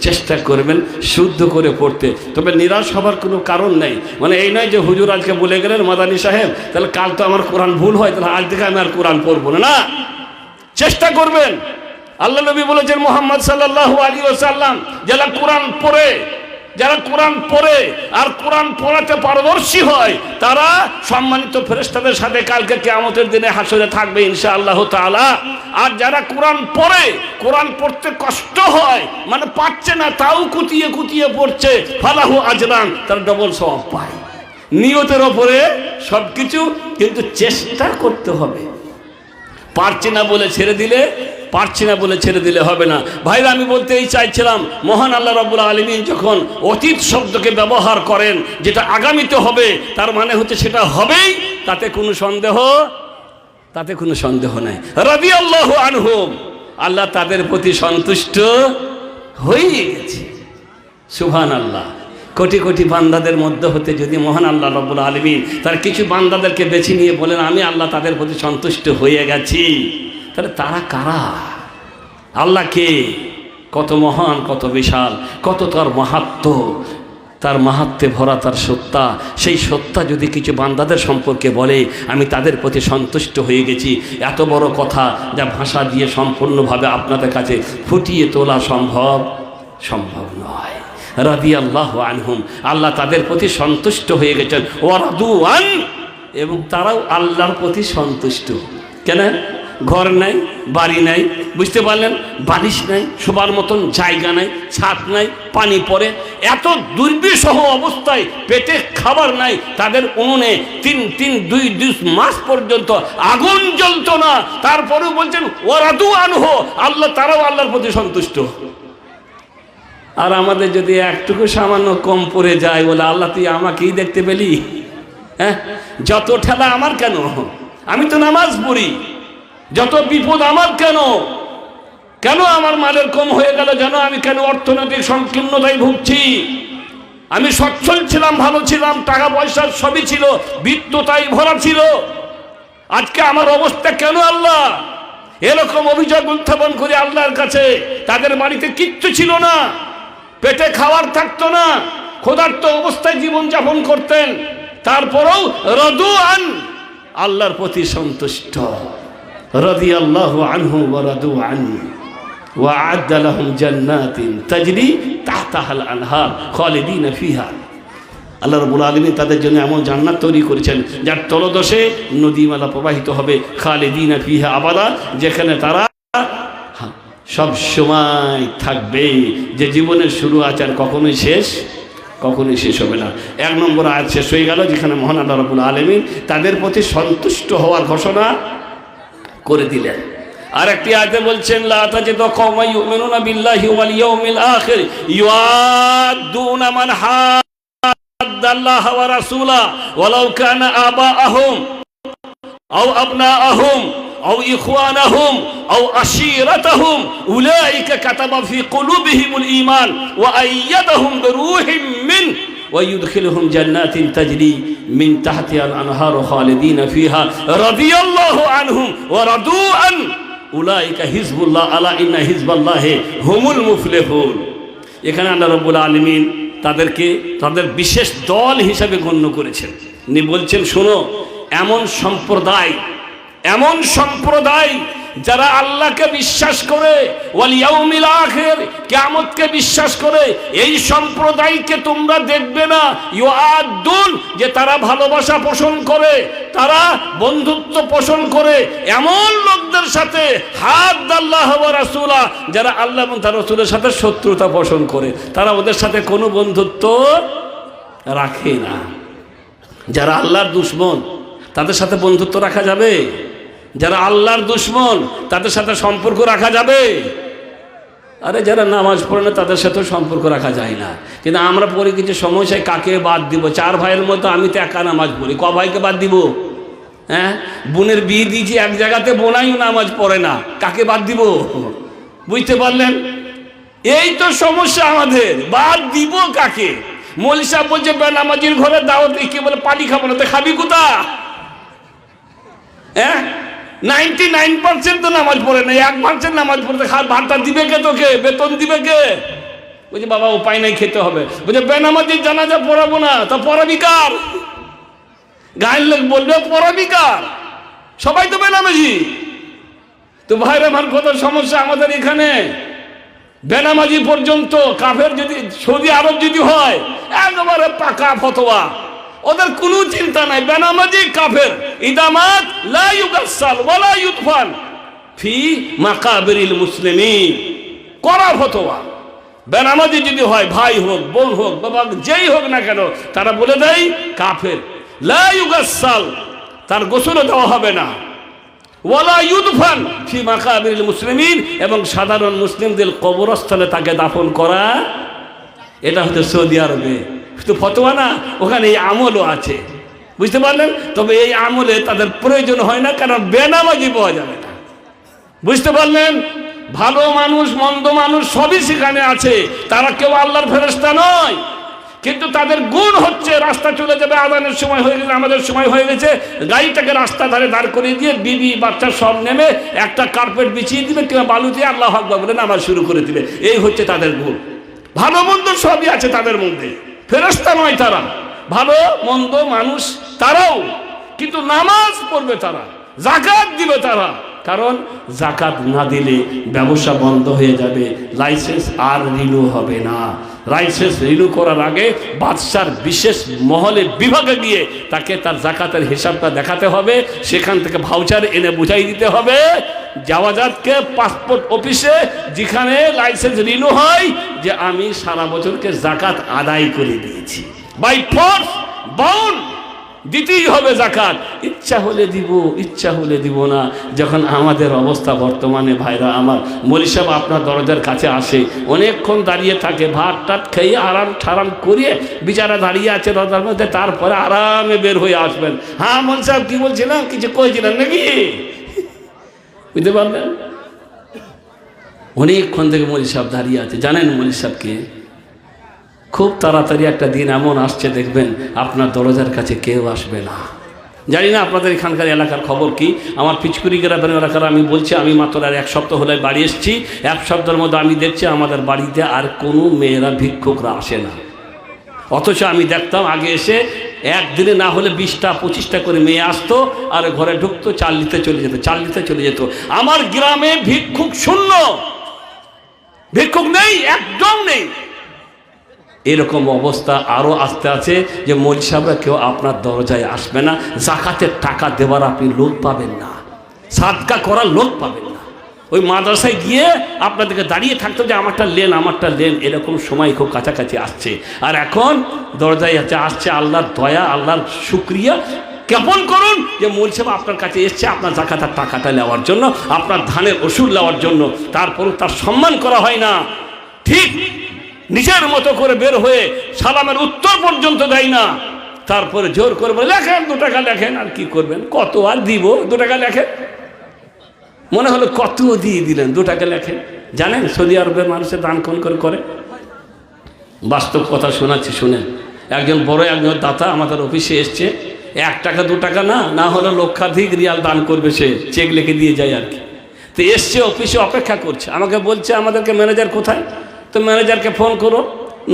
চেষ্টা করবেন শুদ্ধ করে পড়তে। তবে নিরাশ হবার কোনো কারণ নেই। মানে এই নয় যে হুজুর আজকে বলে গেলেন মাদানী সাহেব, তাহলে কাল তো আমার কোরআন ভুল হয়, তাহলে আজ থেকে আমি আর কোরআন পড়বো না। চেষ্টা করবেন। আল্লাহ নবী বলেছেন মুহাম্মদ সাল্লাল্লাহু আলাইহি ওয়াসাল্লাম, যারা কোরআন পড়ে আর কোরআন পড়াতে পারদর্শী হয় তারা সম্মানিত ফেরেশতাদের সাথে কালকে কিয়ামতের দিনে হাসরে থাকবে ইনশাআল্লাহ তাআলা। আর যারা কোরআন পড়ে, কোরআন পড়তে কষ্ট হয়, মানে পাচ্ছে না, তাও কুতিয়ে কুতিয়ে পড়ছে, ফালাহু আজরান, তার ডবল সওয়াব পায়। নিয়তের ওপরে সবকিছু, কিন্তু চেষ্টা করতে হবে। পারছি না বলে ছেড়ে দিলে হবে না। ভাইরা, আমি বলতেই চাইছিলাম, মহান আল্লাহ রাব্বুল আলামিন যখন অতীত শব্দকে ব্যবহার করেন, যেটা আগামীতে হবে, তার মানে হচ্ছে সেটা হবেই, তাতে কোনো সন্দেহ নাই। রাদিয়াল্লাহু আনহুম, আল্লাহ তাদের প্রতি সন্তুষ্ট হয়ে গেছে। সুবহানাল্লাহ। কোটি কোটি বান্দাদের মধ্যে হতে যদি মহান আল্লাহ রাব্বুল আলামিন তার কিছু বান্দাদেরকে বেছে নিয়ে বলেন আমি আল্লাহ তাদের প্রতি সন্তুষ্ট হয়ে গেছি, তাহলে তারা কারা? আল্লাহ কে? কত মহান, কত বিশাল, কত তার মাহাত্ম্য, তার মাহাত্ম্যে ভরা তার সত্তা। সেই সত্তা যদি কিছু বান্দাদের সম্পর্কে বলে আমি তাদের প্রতি সন্তুষ্ট হয়ে গেছি, এত বড় কথা যা ভাষা দিয়ে সম্পূর্ণভাবে আপনাদের কাছে ফুটিয়ে তোলা সম্ভব নয়। রাদিয়াল্লাহু আনহুম, আল্লাহ তাদের প্রতি সন্তুষ্ট হয়ে গেছেন। ওয়ারাদু আন, এবং তারাও আল্লাহর প্রতি সন্তুষ্ট। কেন? ঘর নাই, বাড়ি নাই, বুঝতে পারলেন, বালিশ নাই, শোবার মতন জায়গা নাই, ছাদ নাই, পানি পড়ে, এত দুর্বিষহ অবস্থায়, পেটে খাবার নাই, তাদের উনুনে দুই মাস পর্যন্ত আগুন জ্বলত না, তারপরেও বলছেন ওয়ারাদু আনহু, আল্লাহ তারাও আল্লাহর প্রতি সন্তুষ্ট। আর আমাদের যদি একটুকু সামান্য কম পড়ে যায়, বলে আল্লাহ তুই আমাকেই দেখতে পেলি? হ্যাঁ, যত ঠেলা আমার কেন? আমি তো নামাজ পড়ি। যত বিপদ আমার কেন আমার মালের কম হয়ে গেল? যেন আমি কেন অর্থনৈতিক সংকীর্ণতায় ভুগছি? আমি সচ্ছল ছিলাম, ভালো ছিলাম, টাকা পয়সা সবই ছিল, বিত্ততাই ভরা ছিল, আজকে আমার অবস্থা কেন আল্লাহ? এরকম অভিযোগ উত্থাপন করে আল্লাহর কাছে। তাদের বাড়িতে কিচ্ছু ছিল না, পেটে খাবার থাকতো না, ক্ষুধার্ত অবস্থায় জীবন যাপন করতেন, তারপরেও রাদু আন, আল্লাহর প্রতি সন্তুষ্ট। রাদিয়াল্লাহু আনহু ওয়া রাদু আন ওয়া আ'আদ্দা লাহুম জান্নাতিন তাজরি তাহতাহাল আনহার খালিদিনা ফিহা। আল্লাহ রাব্বুল আলামিন তাদের জন্য এমন জান্নাত তৈরি করেছেন যার তলদেশে নদীমালা প্রবাহিত হবে, খালিদিনা ফিহা আবাদা, যেখানে তারা সব সময় থাকবে। যে জীবনের শুরু আছে আর কখনোই শেষ হবে না। 1 নম্বর আয়াত শেষ হয়ে গেল, যেখানে মহান আল্লাহ রাব্বুল আলামিন তাদের প্রতি সন্তুষ্ট হওয়ার ঘোষণা করে দিলেন। আর একটি আয়াতে বলছেন লা তাজিদু কওমান ইউমিনুনা বিল্লাহি ওয়াল ইয়াউমিল আখির ইউআদ্দুনা মান হাদ্দাল্লাহ ওয়া রাসূলা ওয়ালাউ কানা আবাআহুম আও আবনাআহুম আও ইখওয়ানাহুম আও আশীরাতাহুম উলাইকা কাতাবা ফি কুলুবিহিমুল ঈমান ওয়া আইয়াদাহুম বিরূহিম মিন ওয়া ইউদখিলুহুম জান্নাতিন তাজরি মিন তাহতিহাল আনহারু খালিদিনা ফিহা রাদিয়াল্লাহু আনহুম ওয়া রাদু আন উলাইকা হিজবুল্লাহ আলা ইন্না হিজবাল্লাহি হুমুল মুফলিহুন। এখানে আল্লাহ রাব্বুল আলামিন তাদেরকে তাদের বিশেষ দল হিসেবে গণ্য করেছেন। তিনি বলছেন শোনো, এমন সম্প্রদায় যারা আল্লাহকে বিশ্বাস করে, ওয়াল ইয়াউমিল আখির, কিয়ামতকে বিশ্বাস করে, এই সম্প্রদায়কে তোমরা দেখবে না ইউআদ্দুন, যে তারা ভালোবাসা পোষণ করে, তারা বন্ধুত্ব পোষণ করে এমন লোকদের সাথে, হাদ্দাল্লাহ ওয়া রাসূলা, যারা আল্লাহ এবং তার রাসূলের সাথে শত্রুতা পোষণ করে, তারা ওদের সাথে কোনো বন্ধুত্ব রাখে না। যারা আল্লাহর দুশমন তাদের সাথে বন্ধুত্ব রাখা যাবে? যারা আল্লাহর দুশমন তাদের সাথে সম্পর্ক রাখা যাবে? আরে যারা নামাজ পড়ে না তাদের সাথেও সম্পর্ক রাখা যায় না। কিন্তু আমরা পড়ি কিছু সমস্যায়, কাকে বাদ দিব? 4 ভাইয়ের মধ্যে আমি তো একা নামাজ পড়ি, ক ভাইকে বাদ দিব? হ্যাঁ, বোনের বিয়ে দিয়েছি এক জায়গাতে, বোনাইও নামাজ পড়ে না, কাকে বাদ দিব? বুঝতে পারলেন? এই তো সমস্যা আমাদের, বাদ দিব কাকে? মৌলভী সাহেব বলছে বেনামাজির ঘরে দাওয়াত, কে বলে পানি খাবো না, তো খাবি কোথা? হ্যাঁ, 99% তো নামাজ পড়ে না, 1% নামাজ পড়তে ভাতা দিবে কে, তোকে বেতন দিবে কে? বলছে বাবা উপায় নাই, খেতে হবে। বলছে বেনামাজির জানাজা পড়াবো না, তা পড়াবি কার? গায়ের লোক বলবে পড়াবি কার? সবাই তো বেনামাজি। তো ভাইরা আমার কত সমস্যা আমাদের এখানে। বেনামাজি পর্যন্ত কাফের যদি সৌদি আরব যদি হয় একেবারে পাকা ফতোয়া, ওদের কোনো চিন্তা নাই। বেনামাজি কাফের, ইদামাত লা ইউগাসসাল ওয়ালা ইউদফান ফি মাকাবিরিল মুসলিমিন, করা ফতোয়া। বেনামাজি যদি হয়, ভাই হোক বোন হোক বাবা যেই হোক না কেন, তারা বলে দেয় কাফের। লা ইউগাসসাল, তার গোসলও দেওয়া হবে না। ওয়ালা ইউদফান ফি মাকাবিরিল মুসলিমিন, এবং সাধারণ মুসলিমদের কবরস্থলে তাকে দাফন করা। এটা হচ্ছে সৌদি আরবে। শুধু ফতোয়া না, ওখানে এই আমলও আছে, বুঝতে পারলেন? তবে এই আমলে তাদের প্রয়োজন হয় না, কারণ বেনামাজি পাওয়া যাবে না, বুঝতে পারলেন? ভালো মানুষ মন্দ মানুষ সবই সেখানে আছে, তারা কেউ আল্লাহর ফেরেশতা নয়, কিন্তু তাদের গুণ হচ্ছে রাস্তা চলে যাবে, আজানের সময় হয়ে গেছে, আমাদের সময় হয়ে গেছে, গাড়িটাকে রাস্তা ধারে দাঁড় করিয়ে দিয়ে বিবি বাচ্চা সব নেমে একটা কার্পেট বিছিয়ে দিবে কিংবা বালু দিয়ে আল্লাহু আকবার বলে নামাজ শুরু করে দিবে। এই হচ্ছে তাদের গুণ। ভালো মন্দ সবই আছে তাদের মধ্যে, ফেরেশতা নয় তারা, ভালো মন্দ মানুষ তারাও, কিন্তু নামাজ পড়বে তারা, যাকাত দিবে তারা। কারণ যাকাত না দিলে ব্যবসা বন্ধ হয়ে যাবে, লাইসেন্স আর রিনিউ হবে না। লাইসেন্স রিনিউ করার আগে বাদশার বিশেষ মহলে বিভাগে গিয়ে তাকে তার যাকাতের হিসাবটা দেখাতে হবে, সেখান থেকে ভাউচার এনে বুঝাই দিতে হবে জাওয়াজাতকে পাসপোর্ট অফিসে, যেখানে লাইসেন্স রিনিউ হয়, যে আমি সারা বছরকে যাকাত আদায় করে দিয়েছি। বাই ফোর্স বাউন্ড দিতেই হবে যাকাত। ইচ্ছা হলে দিব, ইচ্ছা হলে দিব না। যখন আমাদের অবস্থা বর্তমানে ভাইরা আমার, মৌলী সাহেব আপনার দরজার কাছে আসে, অনেকক্ষণ দাঁড়িয়ে থাকে, ভাত টাত খেয়ে আরাম ঠারাম করিয়ে বিচারা দাঁড়িয়ে আছে দরজার মধ্যে, তারপরে আরামে বের হয়ে আসবেন। হ্যাঁ মৌলী সাহেব কি বলছিলাম, কিছু কইছিলেন নাকি? বুঝতে পারলেন? অনেকক্ষণ থেকে মৌলী সাহেব দাঁড়িয়ে আছে। জানেন মৌলী সাহেবকে খুব তাড়াতাড়ি একটা দিন এমন আসছে, দেখবেন আপনার দরজার কাছে কেউ আসবে না। জানি না আপনাদের এখানকার এলাকার খবর কি। আমার পিচকুড়ি গ্রামের এলাকার আমি বলছি, আমি মাত্র আর 1 সপ্তাহ হলে বাড়ি এসেছি। 1 সপ্তাহের মধ্যে আমি দেখছি আমাদের বাড়িতে আর কোনো মেয়েরা ভিক্ষুকরা আসে না। অথচ আমি দেখতাম আগে এসে একদিনে না হলে 20টা 25টা করে মেয়ে আসতো, আর ঘরে ঢুকতো, চাল নিতে চলে যেত, চাল নিতে চলে যেত। আমার গ্রামে ভিক্ষুক শূন্য, ভিক্ষুক নেই, একদম নেই। এরকম অবস্থা আরও আসতে আছে যে মৌলী সাহেবরা কেউ আপনার দরজায় আসবে না, যাকাতের টাকা দেওয়ার আপনি লোক পাবেন না, সাদকা করার লোক পাবেন না। ওই মাদ্রাসায় গিয়ে আপনাদেরকে দাঁড়িয়ে থাকতো যে আমারটা লেন, আমারটা লেন, এরকম সময় খুব কাছাকাছি আসছে। আর এখন দরজায় আসছে আল্লাহর দয়া, আল্লাহর শুকরিয়া জ্ঞাপন করুন যে মৌলী সাহেব আপনার কাছে এসছে আপনার যাকাতের টাকাটা নেওয়ার জন্য, আপনার ধানের ওষুধ নেওয়ার জন্য। তারপরও তার সম্মান করা হয় না, ঠিক নিজের মতো করে বের হয়ে সালামের উত্তর পর্যন্ত দেয় না। তারপরে জোর করে বলে লেখেন, 2 টাকা লেখেন। আর কি করবেন, কত আর দিব, 2 টাকা লেখেন। মনে হলো কত দিয়ে দিলেন, 2 টাকা লেখেন। জানেন সৌদি আরবের মানুষের দান কোন করে করে? বাস্তব কথা শোনাচ্ছি, শুনেন। একজন বড় একজন দাতা আমাদের অফিসে এসছে, 1 টাকা 2 টাকা না, না হলে লক্ষাধিক রিয়াল দান করবে, সে চেক লিখে দিয়ে যায় আর কি। তো এসছে, অফিসে অপেক্ষা করছে, আমাকে বলছে আমাদেরকে ম্যানেজার কোথায়। তো ম্যানেজারকে ফোন করো,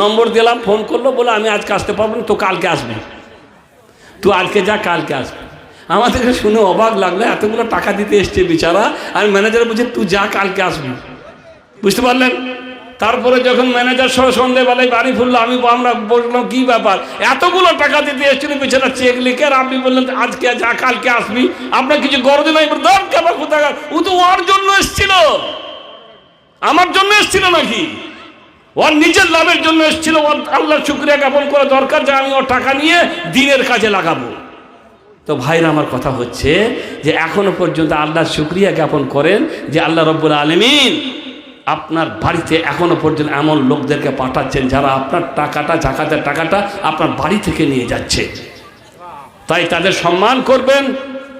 নম্বর দিলাম, ফোন করলো, বলে আমি আজকে আসতে পারবো না, তো কালকে আসবে, তুই আজকে যা কালকে আসবে। আমাদেরকে শুনে অবাক লাগলো, এতগুলো টাকা দিতে এসছে বেচারা, আর ম্যানেজার বলছে তুই যা কালকে আসবি। বুঝতে পারলেন? তারপরে যখন ম্যানেজার সহ সন্ধ্যেবেলায় বাড়ি ফিরলো, আমরা বললাম কি ব্যাপার, এতগুলো টাকা দিতে এসছিল বেচারা চেক লিখে, আর আপনি বললেন আজকে যা কালকে আসবি, আপনার কিছু গরজ নাই? দরকার কোথাকার, ও তো ওর জন্য এসছিল, আমার জন্য এসছিল নাকি? ওর নিজের লাভের জন্য এসেছিল। ওর আল্লাহর শুকরিয়া জ্ঞাপন করা দরকার যে আমি ওর টাকা নিয়ে দ্বীনের কাজে লাগাবো। তো ভাইরা আমার কথা হচ্ছে যে এখনো পর্যন্ত আল্লাহর শুকরিয়া জ্ঞাপন করেন যে আল্লাহ রব্বুল আলামিন আপনার বাড়িতে এখনো পর্যন্ত এমন লোকদেরকে পাঠাচ্ছেন যারা আপনার টাকাটা, যাকাতের টাকাটা আপনার বাড়ি থেকে নিয়ে যাচ্ছে। তাই তাদের সম্মান করবেন,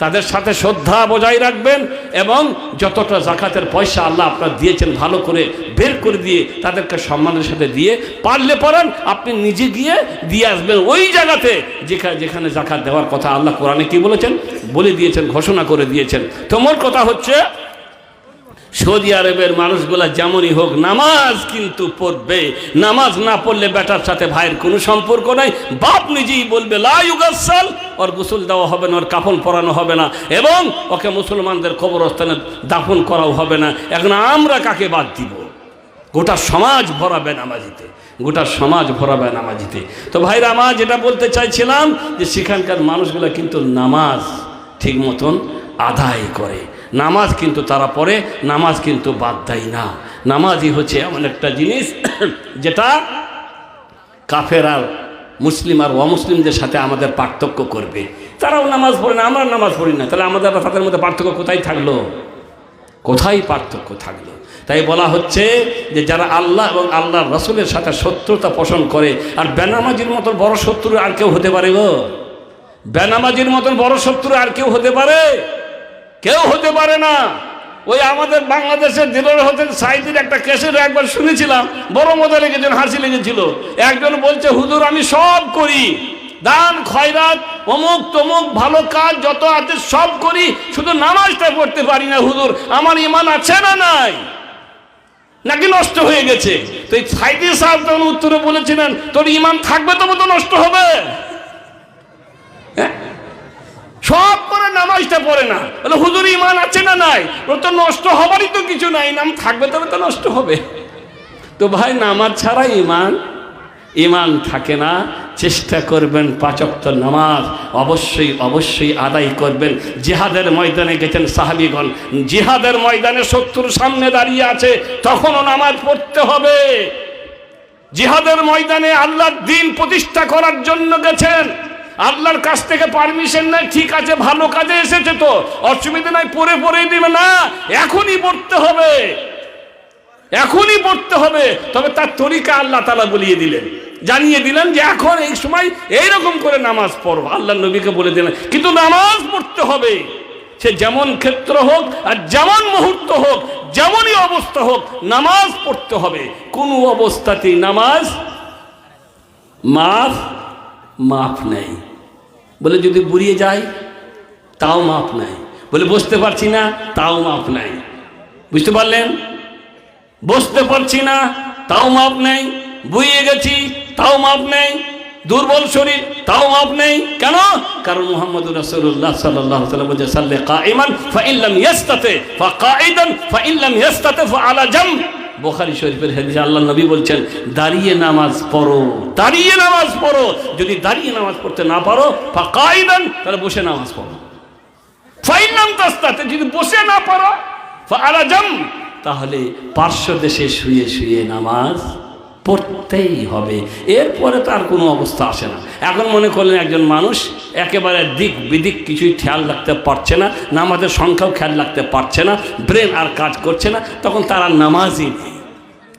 তাদের সাথে শ্রদ্ধা বজায় রাখবেন এবং যতটা জাকাতের পয়সা আল্লাহ আপনার দিয়েছেন ভালো করে বের করে দিয়ে তাদেরকে সম্মানের সাথে দিয়ে পারলে পারেন আপনি নিজে গিয়ে দিয়ে আসবেন ওই জায়গাতে যেখানে জাকাত দেওয়ার কথা আল্লাহ কোরআনে কি বলেছেন বলে দিয়েছেন, ঘোষণা করে দিয়েছেন। তো মোট কথা হচ্ছে সৌদি আরবের মানুষগুলা যেমনই হোক নামাজ কিন্তু পড়বে। নামাজ না পড়লে বেটার সাথে ভাইয়ের কোনো সম্পর্ক নাই। বাপ নিজেই বলবে লা ইউগাসসাল, ওর গোসল দেওয়া হবে না, ওর কাফন পরানো হবে না এবং ওকে মুসলমানদের কবরস্থানে দাফন করাও হবে না। এখন আমরা কাকে বাদ দিব? গোটা সমাজ ভরা বেনামাজিতে, গোটা সমাজ ভরা বেনামাজিতে। তো ভাইরা আমার যেটা বলতে চাইছিলাম যে সেখানকার মানুষগুলা কিন্তু নামাজ ঠিক মতন আদায় করে, নামাজ কিন্তু তারা পড়ে, নামাজ কিন্তু বাদ দেয় না। নামাজই হচ্ছে এমন একটা জিনিস যেটা কাফের আর মুসলিম আর অমুসলিমদের সাথে আমাদের পার্থক্য করবে। তারাও নামাজ পড়ে না, আমরা নামাজ পড়ি না, তাহলে আমাদের তাদের মধ্যে পার্থক্য কোথায় থাকলো? কোথায় পার্থক্য থাকলো? তাই বলা হচ্ছে যে যারা আল্লাহ এবং আল্লাহর রাসূলের সাথে শত্রুতা পোষণ করে, আর বেনামাজির মতন বড় শত্রু আর কেউ হতে পারে গো? বেনামাজির মতন বড় শত্রু আর কেউ হতে পারে? কেউ হতে পারে না। ওই আমাদের বাংলাদেশের দিলের হোসেন সাইদির একটা কেসের একবার শুনেছিলাম, বড় মজা লেগেছিল, হাসি লেগেছিল। একজন বলছে হুজুর আমি সব করি, দান খয়রাত অমুক তমুক ভালো কাজ যত আছে সব করি, শুধু নামাজটা পড়তে পারি না হুজুর, আমার ঈমান আছে না নাই নাকি নষ্ট হয়ে গেছে? তো এই সাইদি সাহেব তখন উত্তরে বলেছিলেন তোর ঈমান থাকবে তবে তো নষ্ট হবে। হ্যাঁ, সব করে নামাজটা পড়ে না, বলে হুজুর ঈমান আছে না নাই? ওর তো নষ্ট হবারই তো কিছু নাই, নাম থাকবে তবে তো নষ্ট হবে। তো ভাই নামাজ ছাড়া ঈমান থাকে না। চেষ্টা করবেন 5 ওয়াক্ত নামাজ অবশ্যই অবশ্যই আদায় করবেন। জিহাদের ময়দানে গেছেন সাহাবীগণ, জিহাদের ময়দানে শত্রুর সামনে দাঁড়িয়ে আছে, তখনও নামাজ পড়তে হবে। জিহাদের ময়দানে আল্লাহর দ্বীন প্রতিষ্ঠা করার জন্য গেছেন, আল্লাহর কাছ থেকে পারমিশন নাই, ঠিক আছে ভালো কাজে এসেছে তো অসুবিধা নাই, পড়েই দিবে না, এখনই পড়তে হবে, এখনই পড়তে হবে। তবে তার তরিকা আল্লাহ তাআলা বলিয়ে দিলেন, জানিয়ে দিলেন যে এখন এই সময় এইরকম করে নামাজ পড়ো, আল্লাহ নবীকে বলে দিলেন। কিন্তু নামাজ পড়তে হবে, সে যেমন ক্ষেত্র হোক আর যেমন মুহূর্ত হোক, যেমনই অবস্থা হোক, নামাজ পড়তে হবে। কোন অবস্থাতেই নামাজ মাফ নেই। বলে যদি বুড়িয়ে যায় তাও মাফ নাই, বলে বসতে পারছি না তাও মাফ নাই। বুঝতে পারলেন? বসতে পারছি না তাও মাফ নেই, বুড়িয়ে গেছি তাও মাফ নেই, দুর্বল শরীর তাও মাফ নেই। কেন? কারণ মুহাম্মদুর রাসূলুল্লাহ সাল্লাল্লাহু আলাইহি ওয়াসাল্লাম বলেছেন সাল্লি কাঈমান ফাইন লাম ইয়াস্তাতি ফাকাঈদান ফাইন লাম ইয়াস্তাতি ফাআলা জামব। বুখারী শরীফের হাদিস, আল্লাহ নবী বলছেন দাঁড়িয়ে নামাজ পড়ো, দাঁড়িয়ে নামাজ পড়ো। যদি দাঁড়িয়ে নামাজ পড়তে না পারো ফাকাঈদান, তাহলে বসে নামাজ পড়ো। ফাইন লাম তাস্তাতি, যদি বসে না পারো ফাআলা জামব, তাহলে পার্শ্ব দেশে শুয়ে শুয়ে নামাজ পড়তেই হবে। এরপরে তো আর কোনো অবস্থা আসে না। এখন মনে করলেন একজন মানুষ একেবারে দিক বিদিক কিছুই খেয়াল রাখতে পারছে না, নামাজের সংখ্যাও খেয়াল রাখতে পারছে না, ব্রেন আর কাজ করছে না, তখন তার আর নামাজই নেই,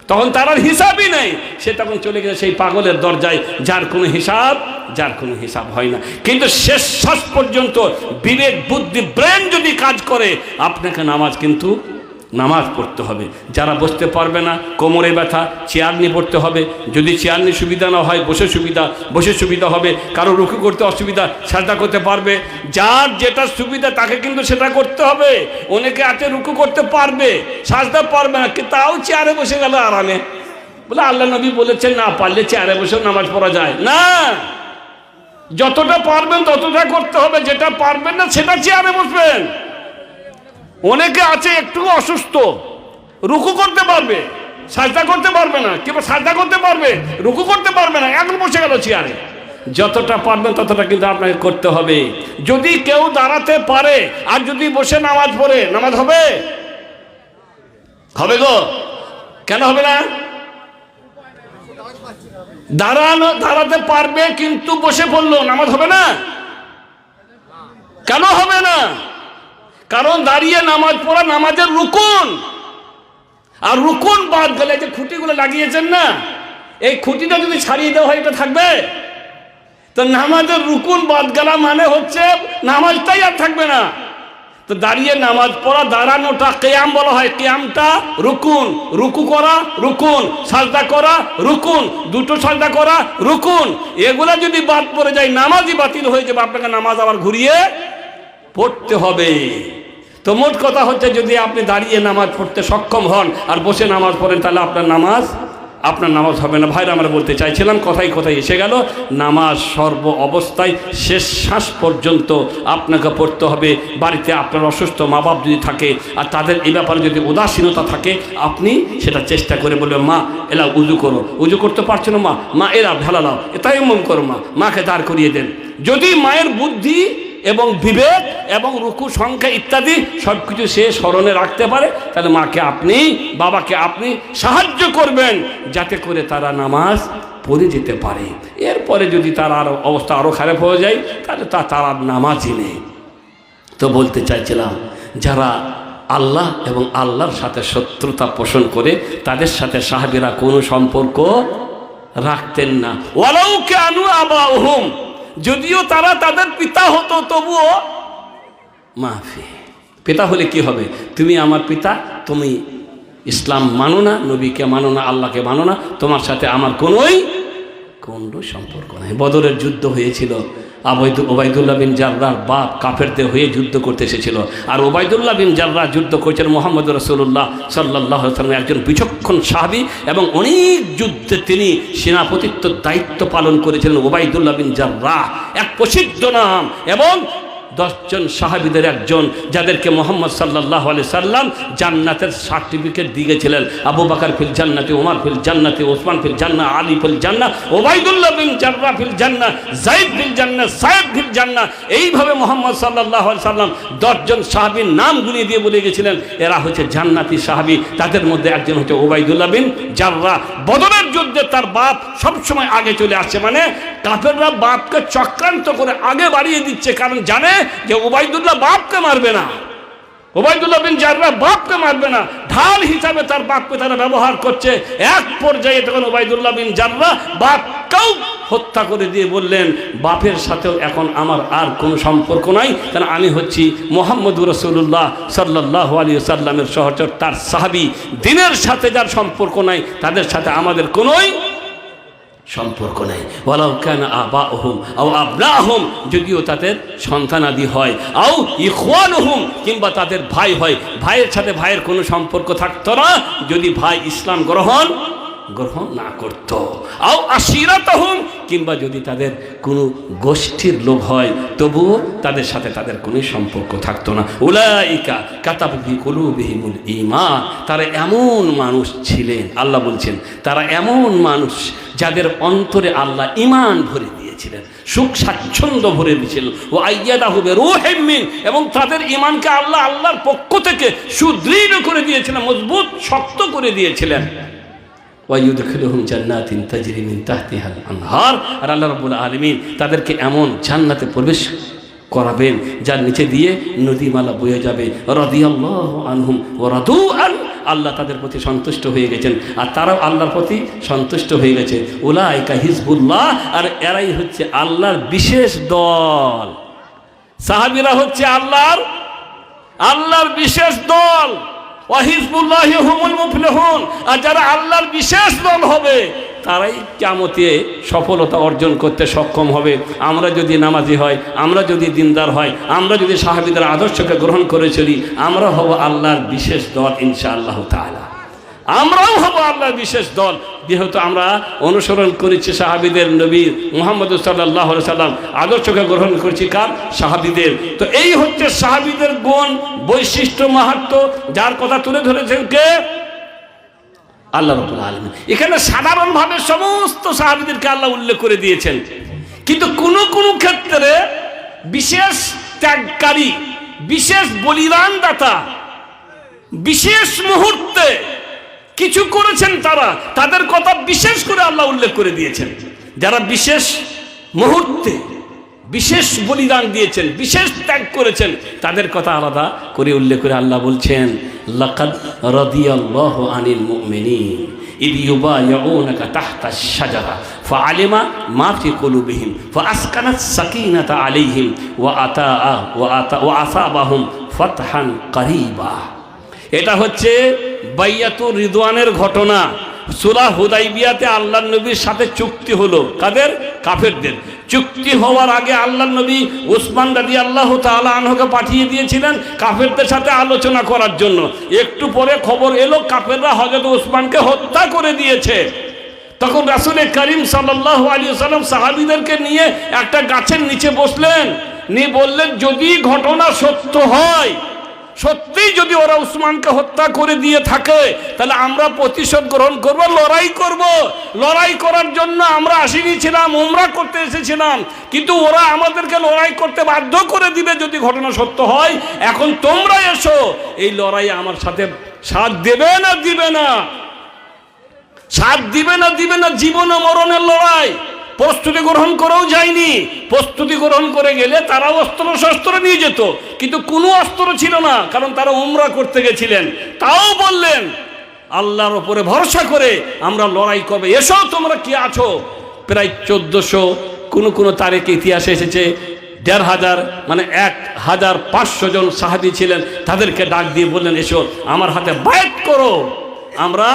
তখন তার আর হিসাবই নেই। সে তখন চলে গেছে সেই পাগলের দরজায়, যার কোনো হিসাব হয় না। কিন্তু শেষ শ্বাস পর্যন্ত বিবেক বুদ্ধি ব্রেন যদি কাজ করে, আপনাকে নামাজ পড়তে হবে। যারা বসতে পারবে না, কোমরে ব্যথা, চেয়ার নিয়ে পড়তে হবে। যদি চেয়ার নিয়ে সুবিধা না হয় বসে সুবিধা হবে। কারো রুকু করতে অসুবিধা, সাজদা করতে পারবে। যার যেটা সুবিধা তাকে কিন্তু সেটা করতে হবে। অনেকে আছে রুকু করতে পারবে, সাজদা পারবে না, কিন্তু তাও চেয়ারে বসে গেল আরামে। বলে আল্লাহ নবী বলেছেন না পারলে চেয়ারে বসেও নামাজ পড়া যায় না। যতটা পারবেন ততটা করতে হবে, যেটা পারবেন না সেটা চেয়ারে বসবেন। অনেকে আছে একটু অসুস্থ, রুকু করতে পারবে, সাজদা করতে পারবে না, কিংবা সাজদা করতে পারবে, রুকু করতে পারবে না, এখন বসে গেল চেয়ারে। যতটা পারবেন ততটা কিন্তু আপনাকে করতে হবে। যদি কেউ দাঁড়াতে পারে আর যদি বসে নামাজ পড়ে, নামাজ হবে গো? কেন হবে না? দাঁড়াতে পারবে কিন্তু বসে পড়লো, নামাজ হবে না? কেন হবে না? কারণ দাঁড়িয়ে নামাজ পড়া নামাজের রুকুন, আর রুকুন বাদ গেলে যে খুঁটিগুলো লাগিয়েছেন না, এই খুঁটিটা যদি ছাড়িয়ে দেওয়া হয় এটা থাকবে? তো নামাজের রুকুন বাদ গেলা মানে হচ্ছে নামাজটাই আর থাকবে না। তো দাঁড়িয়ে নামাজ পড়া, দাঁড়ানোটা কিয়াম বলা হয়। কিয়ামটা রুকুন, রুকু করা রুকুন, সাজদা করা রুকুন, দুটো সাজদা করা রুকুন। এগুলা যদি বাদ পড়ে যায় নামাজই বাতিল হয়ে যাবে, আপনাকে নামাজ আবার ঘুরিয়ে পড়তে হবে। তো মোট কথা হচ্ছে, যদি আপনি দাঁড়িয়ে নামাজ পড়তে সক্ষম হন আর বসে নামাজ পড়েন, তাহলে আপনার নামাজ হবে না। ভাইরা, আমরা বলতে চাইছিলাম, কথায় এসে গেল, নামাজ সর্ব অবস্থায় শেষ শ্বাস পর্যন্ত আপনাকে পড়তে হবে। বাড়িতে আপনার অসুস্থ মা বাপ যদি থাকে আর তাদের এই ব্যাপারে যদি উদাসীনতা থাকে, আপনি সেটা চেষ্টা করে বলবেন, মা এলা উজু করো, উজু করতে পারছো না মা এরা ঢালা লাও, তায়াম্মুম করো, মাকে দাঁড় করিয়ে দেন। যদি মায়ের বুদ্ধি এবং বিবেক এবং রুকু সংখ্যা ইত্যাদি সব কিছু সে স্মরণে রাখতে পারে, তাহলে মাকে আপনি, বাবাকে আপনি সাহায্য করবেন যাতে করে তারা নামাজ পড়ে যেতে পারে। এরপরে যদি তার অবস্থা আরও খারাপ হয়ে যায়, তাহলে তারা নামাজই নেই। তো বলতে চাইছিলাম, যারা আল্লাহ এবং আল্লাহর সাথে শত্রুতা পোষণ করে, তাদের সাথে সাহাবীরা কোনো সম্পর্ক রাখতেন না। ওয়ালাউ কানু আবাউহুম, যদিও তারা তাদের পিতা হতো, তবুও মাফি। পিতা হলে কি হবে? তুমি আমার পিতা, তুমি ইসলাম মানো না, নবীকে মানো না, আল্লাহকে মানো না, তোমার সাথে আমার কোনো সম্পর্ক নাই। বদরের যুদ্ধ হয়েছিল, ওবায়দুল্লাহ বিন জাররাহর বাপ কাফেরদের হয়ে যুদ্ধ করতে এসেছিল। আর ওবায়দুল্লাহ বিন জাররাহ যুদ্ধ করেছেন মুহাম্মদ রাসূলুল্লাহ সাল্লাল্লাহু আলাইহি ওয়াসাল্লাম, একজন বিচক্ষণ সাহাবী, এবং অনেক যুদ্ধে তিনি সেনাপতিত্বের দায়িত্ব পালন করেছিলেন। ওবায়দুল্লাহ বিন জাররাহ এক প্রসিদ্ধ নাম, এবং 10 জন সাহাবীদের একজন, যাদেরকে মুহাম্মদ সাল্লাল্লাহু আলাইহি সাল্লাম জান্নাতের সার্টিফিকেট দিয়েছিলেন। আবু বকর ফিল জান্নাতি, ওমর ফিল জান্নাতি, ওসমান ফিল জান্নাহ, আলী ফিল জান্নাহ, ওবায়দুল্লাহ বিন জাররাহ ফিল জান্নাহ, যায়েদ ফিল জান্নাহ, সায়েদ ফিল জান্নাহ। এইভাবে মুহাম্মদ সাল্লাল্লাহু আলাইহি সাল্লাম 10 জন সাহাবীর নাম গুলিয়ে দিয়ে বলে গেছিলেন, এরা হচ্ছে জান্নাতি সাহাবী। তাদের মধ্যে একজন হচ্ছে ওবায়দুল্লাহ বিন জাররাহ। বদরের যুদ্ধে তার বাপ সবসময় আগে চলে আসছে, মানে কাফেররা বাপকে চক্রান্ত করে আগে বাড়িয়ে দিচ্ছে, কারণ জানে যে ওবায়দুল্লাহ বাপকে মারবে না, ওবায়দুল্লাহ বিন জাররাহ বাপকে মারবে না, ঢাল হিসাবে তার বাপকে তারা ব্যবহার করছে। এক পর্যায়ে তখন ওবায়দুল্লাহ বিন জাররাহ বাপকেও হত্যা করে দিয়ে বললেন, বাপের সাথেও এখন আমার আর কোনো সম্পর্ক নাই, কারণ আমি হচ্ছি মুহাম্মদুর রাসূলুল্লাহ সাল্লাল্লাহু আলাইহি ওয়াসাল্লামের সহচর, তার সাহাবী। দিনের সাথে যার সম্পর্ক নাই, তাদের সাথে আমাদের কোনোই সম্পর্ক নেই। ওয়ালাউ কানা আবাউহুম আও আবনাহুম, যদিও তাদের সন্তানাদি হয়, আও ইখওয়ানুহুম, কিংবা তাদের ভাই হয়, ভাইয়ের সাথে ভাইয়ের কোনো সম্পর্ক থাকতো না যদি ভাই ইসলাম গ্রহণ না করত। আও আশিরাতুহুম, কিংবা যদি তাদের কোনো গোষ্ঠীর লোক হয়, তবুও তাদের সাথে তাদের কোনো সম্পর্ক থাকতো না। উলাইকা কাতাবা ফি কুলুবিহিমুল ঈমান, তারা এমন মানুষ ছিলেন, আল্লাহ বলছেন তারা এমন মানুষ যাদের অন্তরে আল্লাহ ঈমান ভরে দিয়েছিলেন, সুখ স্বাচ্ছন্দ্য ভরে দিয়েছিলেন। ও আইয়াদাহু বিরূহিম মিন, এবং তাদের ঈমানকে আল্লাহর পক্ষ থেকে সুদৃঢ় করে দিয়েছিলেন, মজবুত শক্ত করে দিয়েছিলেন। ওয়ায়ুদখিলুহুম জান্নাতিন তাজরি মিন তাহতিহাল আনহার, আর আল্লাহ রাব্বুল আলামিন তাদেরকে এমন জান্নাতে প্রবেশ করাবেন যার নিচে দিয়ে নদীমালা বয়ে যাবে। রাদিয়াল্লাহু আনহুম ওয়া রাদু আন, আল্লাহ তাদের প্রতি সন্তুষ্ট হয়ে গেছেন আর তারাও আল্লাহর প্রতি সন্তুষ্ট হয়ে গেছে। উলাইকা হিজবুল্লাহ, আর এরাই হচ্ছে আল্লাহর বিশেষ দল। সাহাবীরা হচ্ছে আল্লাহর বিশেষ দল। ওয়া হিজবুল্লাহি হুমুল মুফলিহুন, আর যারা আল্লাহর বিশেষ দল হবে তারাই কিয়ামতে সফলতা অর্জন করতে সক্ষম হবে। আমরা যদি নামাজি হয়, আমরা যদি দিনদার হয়, আমরা যদি সাহাবীদের আদর্শকে গ্রহণ করে চলি, আমরা হব আল্লাহর বিশেষ দল ইনশাআল্লাহ তাআলা। আমরাও হব আল্লাহর বিশেষ দল, যেহেতু আমরা অনুসরণ করেছি সাহাবীদের, নবী মুহাম্মদ সাল্লাল্লাহু আলাইহি সাল্লাম আদর্শকে গ্রহণ করেছি কার? সাহাবীদের। তো এই হচ্ছে সাহাবীদের গুণ, বৈশিষ্ট্য, মাহাত্ম্য, যার কথা তুলে ধরেছেন কে? আল্লাহ রাব্বুল আলামিন। এখানে সাধারণভাবে সমস্ত সাহাবীদেরকে আল্লাহ উল্লেখ করে দিয়েছেন, কিন্তু কোনো কোনো ক্ষেত্রে বিশেষ ত্যাগকারী, বিশেষ বলিদানদাতা, বিশেষ মুহূর্তে কিছু করেছেন তারা, তাদের কথা বিশেষ করে আল্লাহ উল্লেখ করে দিয়েছেন। যারা বিশেষ মুহূর্তে বিশেষ বলিদান দিয়েছেন, বিশেষ ত্যাগ করেছেন, তাদের কথা আলাদা করে উল্লেখ করে আল্লাহ বলছেন, লাকাদ রাদিয়াল্লাহু আনিল মুমিনিন ইদ ইউবাইউনাকা তাহতা আশ-শাজারা ফাআলিমা মা ফি কুলুবিহিম ফাআসকানাস সাকিনাতা আলাইহিম ওয়া আসাবাহুম ফাতহান কারীবা। এটা হচ্ছে বাইয়াতুর রিদওয়ানের ঘটনা। সুলহ হুদাইবিয়াতে আল্লাহর নবীর সাথে চুক্তি হলো, কাদের? কাফেরদের। চুক্তি হওয়ার আগে আল্লাহর নবী উসমান রাদিয়াল্লাহু তাআলা আনহুকে পাঠিয়ে দিয়েছিলেন কাফেরদের সাথে আলোচনা করার জন্য। একটু পরে খবর এলো কাফেররা হযরত উসমানকে হত্যা করে দিয়েছে। তখন রাসূল করিম সাল্লাল্লাহু আলাইহি ওয়াসাল্লাম সাহাবীদেরকে নিয়ে একটা গাছের নিচে বসলেন, নিয়ে বললেন যদি ঘটনা সত্য হয়, সত্যিই যদি ওরা উসমানকে হত্যা করে দিয়ে থাকে, তাহলে আমরা প্রতিশোধ গ্রহণ করব, লড়াই করব। লড়াই করার জন্য আমরা আসিনি ছিলাম, উমরা করতে এসেছিলাম, কিন্তু ওরা আমাদেরকে লড়াই করতে বাধ্য করে দিবে যদি ঘটনা সত্য হয়। এখন তোমরা এসো, এই লড়াই আমার সাথে সাথ দেবে না দিবে না? সাথ দিবে না দিবে না? জীবন ও মরণের লড়াই। প্রস্তুতি গ্রহণ করেও যায়নি। প্রস্তুতি গ্রহণ করে গেলে তারা অস্ত্র শস্ত্র নিয়ে যেত, কিন্তু কোনো অস্ত্র ছিল না, কারণ তারা উমরা করতে গেছিলেন। তাও বললেন আল্লাহর ওপরে ভরসা করে আমরা লড়াই করবে, এসো তোমরা কি আছো। প্রায় 1400, কোনো তারিখে ইতিহাসে এসেছে 1500, মানে 1500 জন সাহাবী ছিলেন। তাদেরকে ডাক দিয়ে বললেন এসো আমার হাতে বায়াত করো, আমরা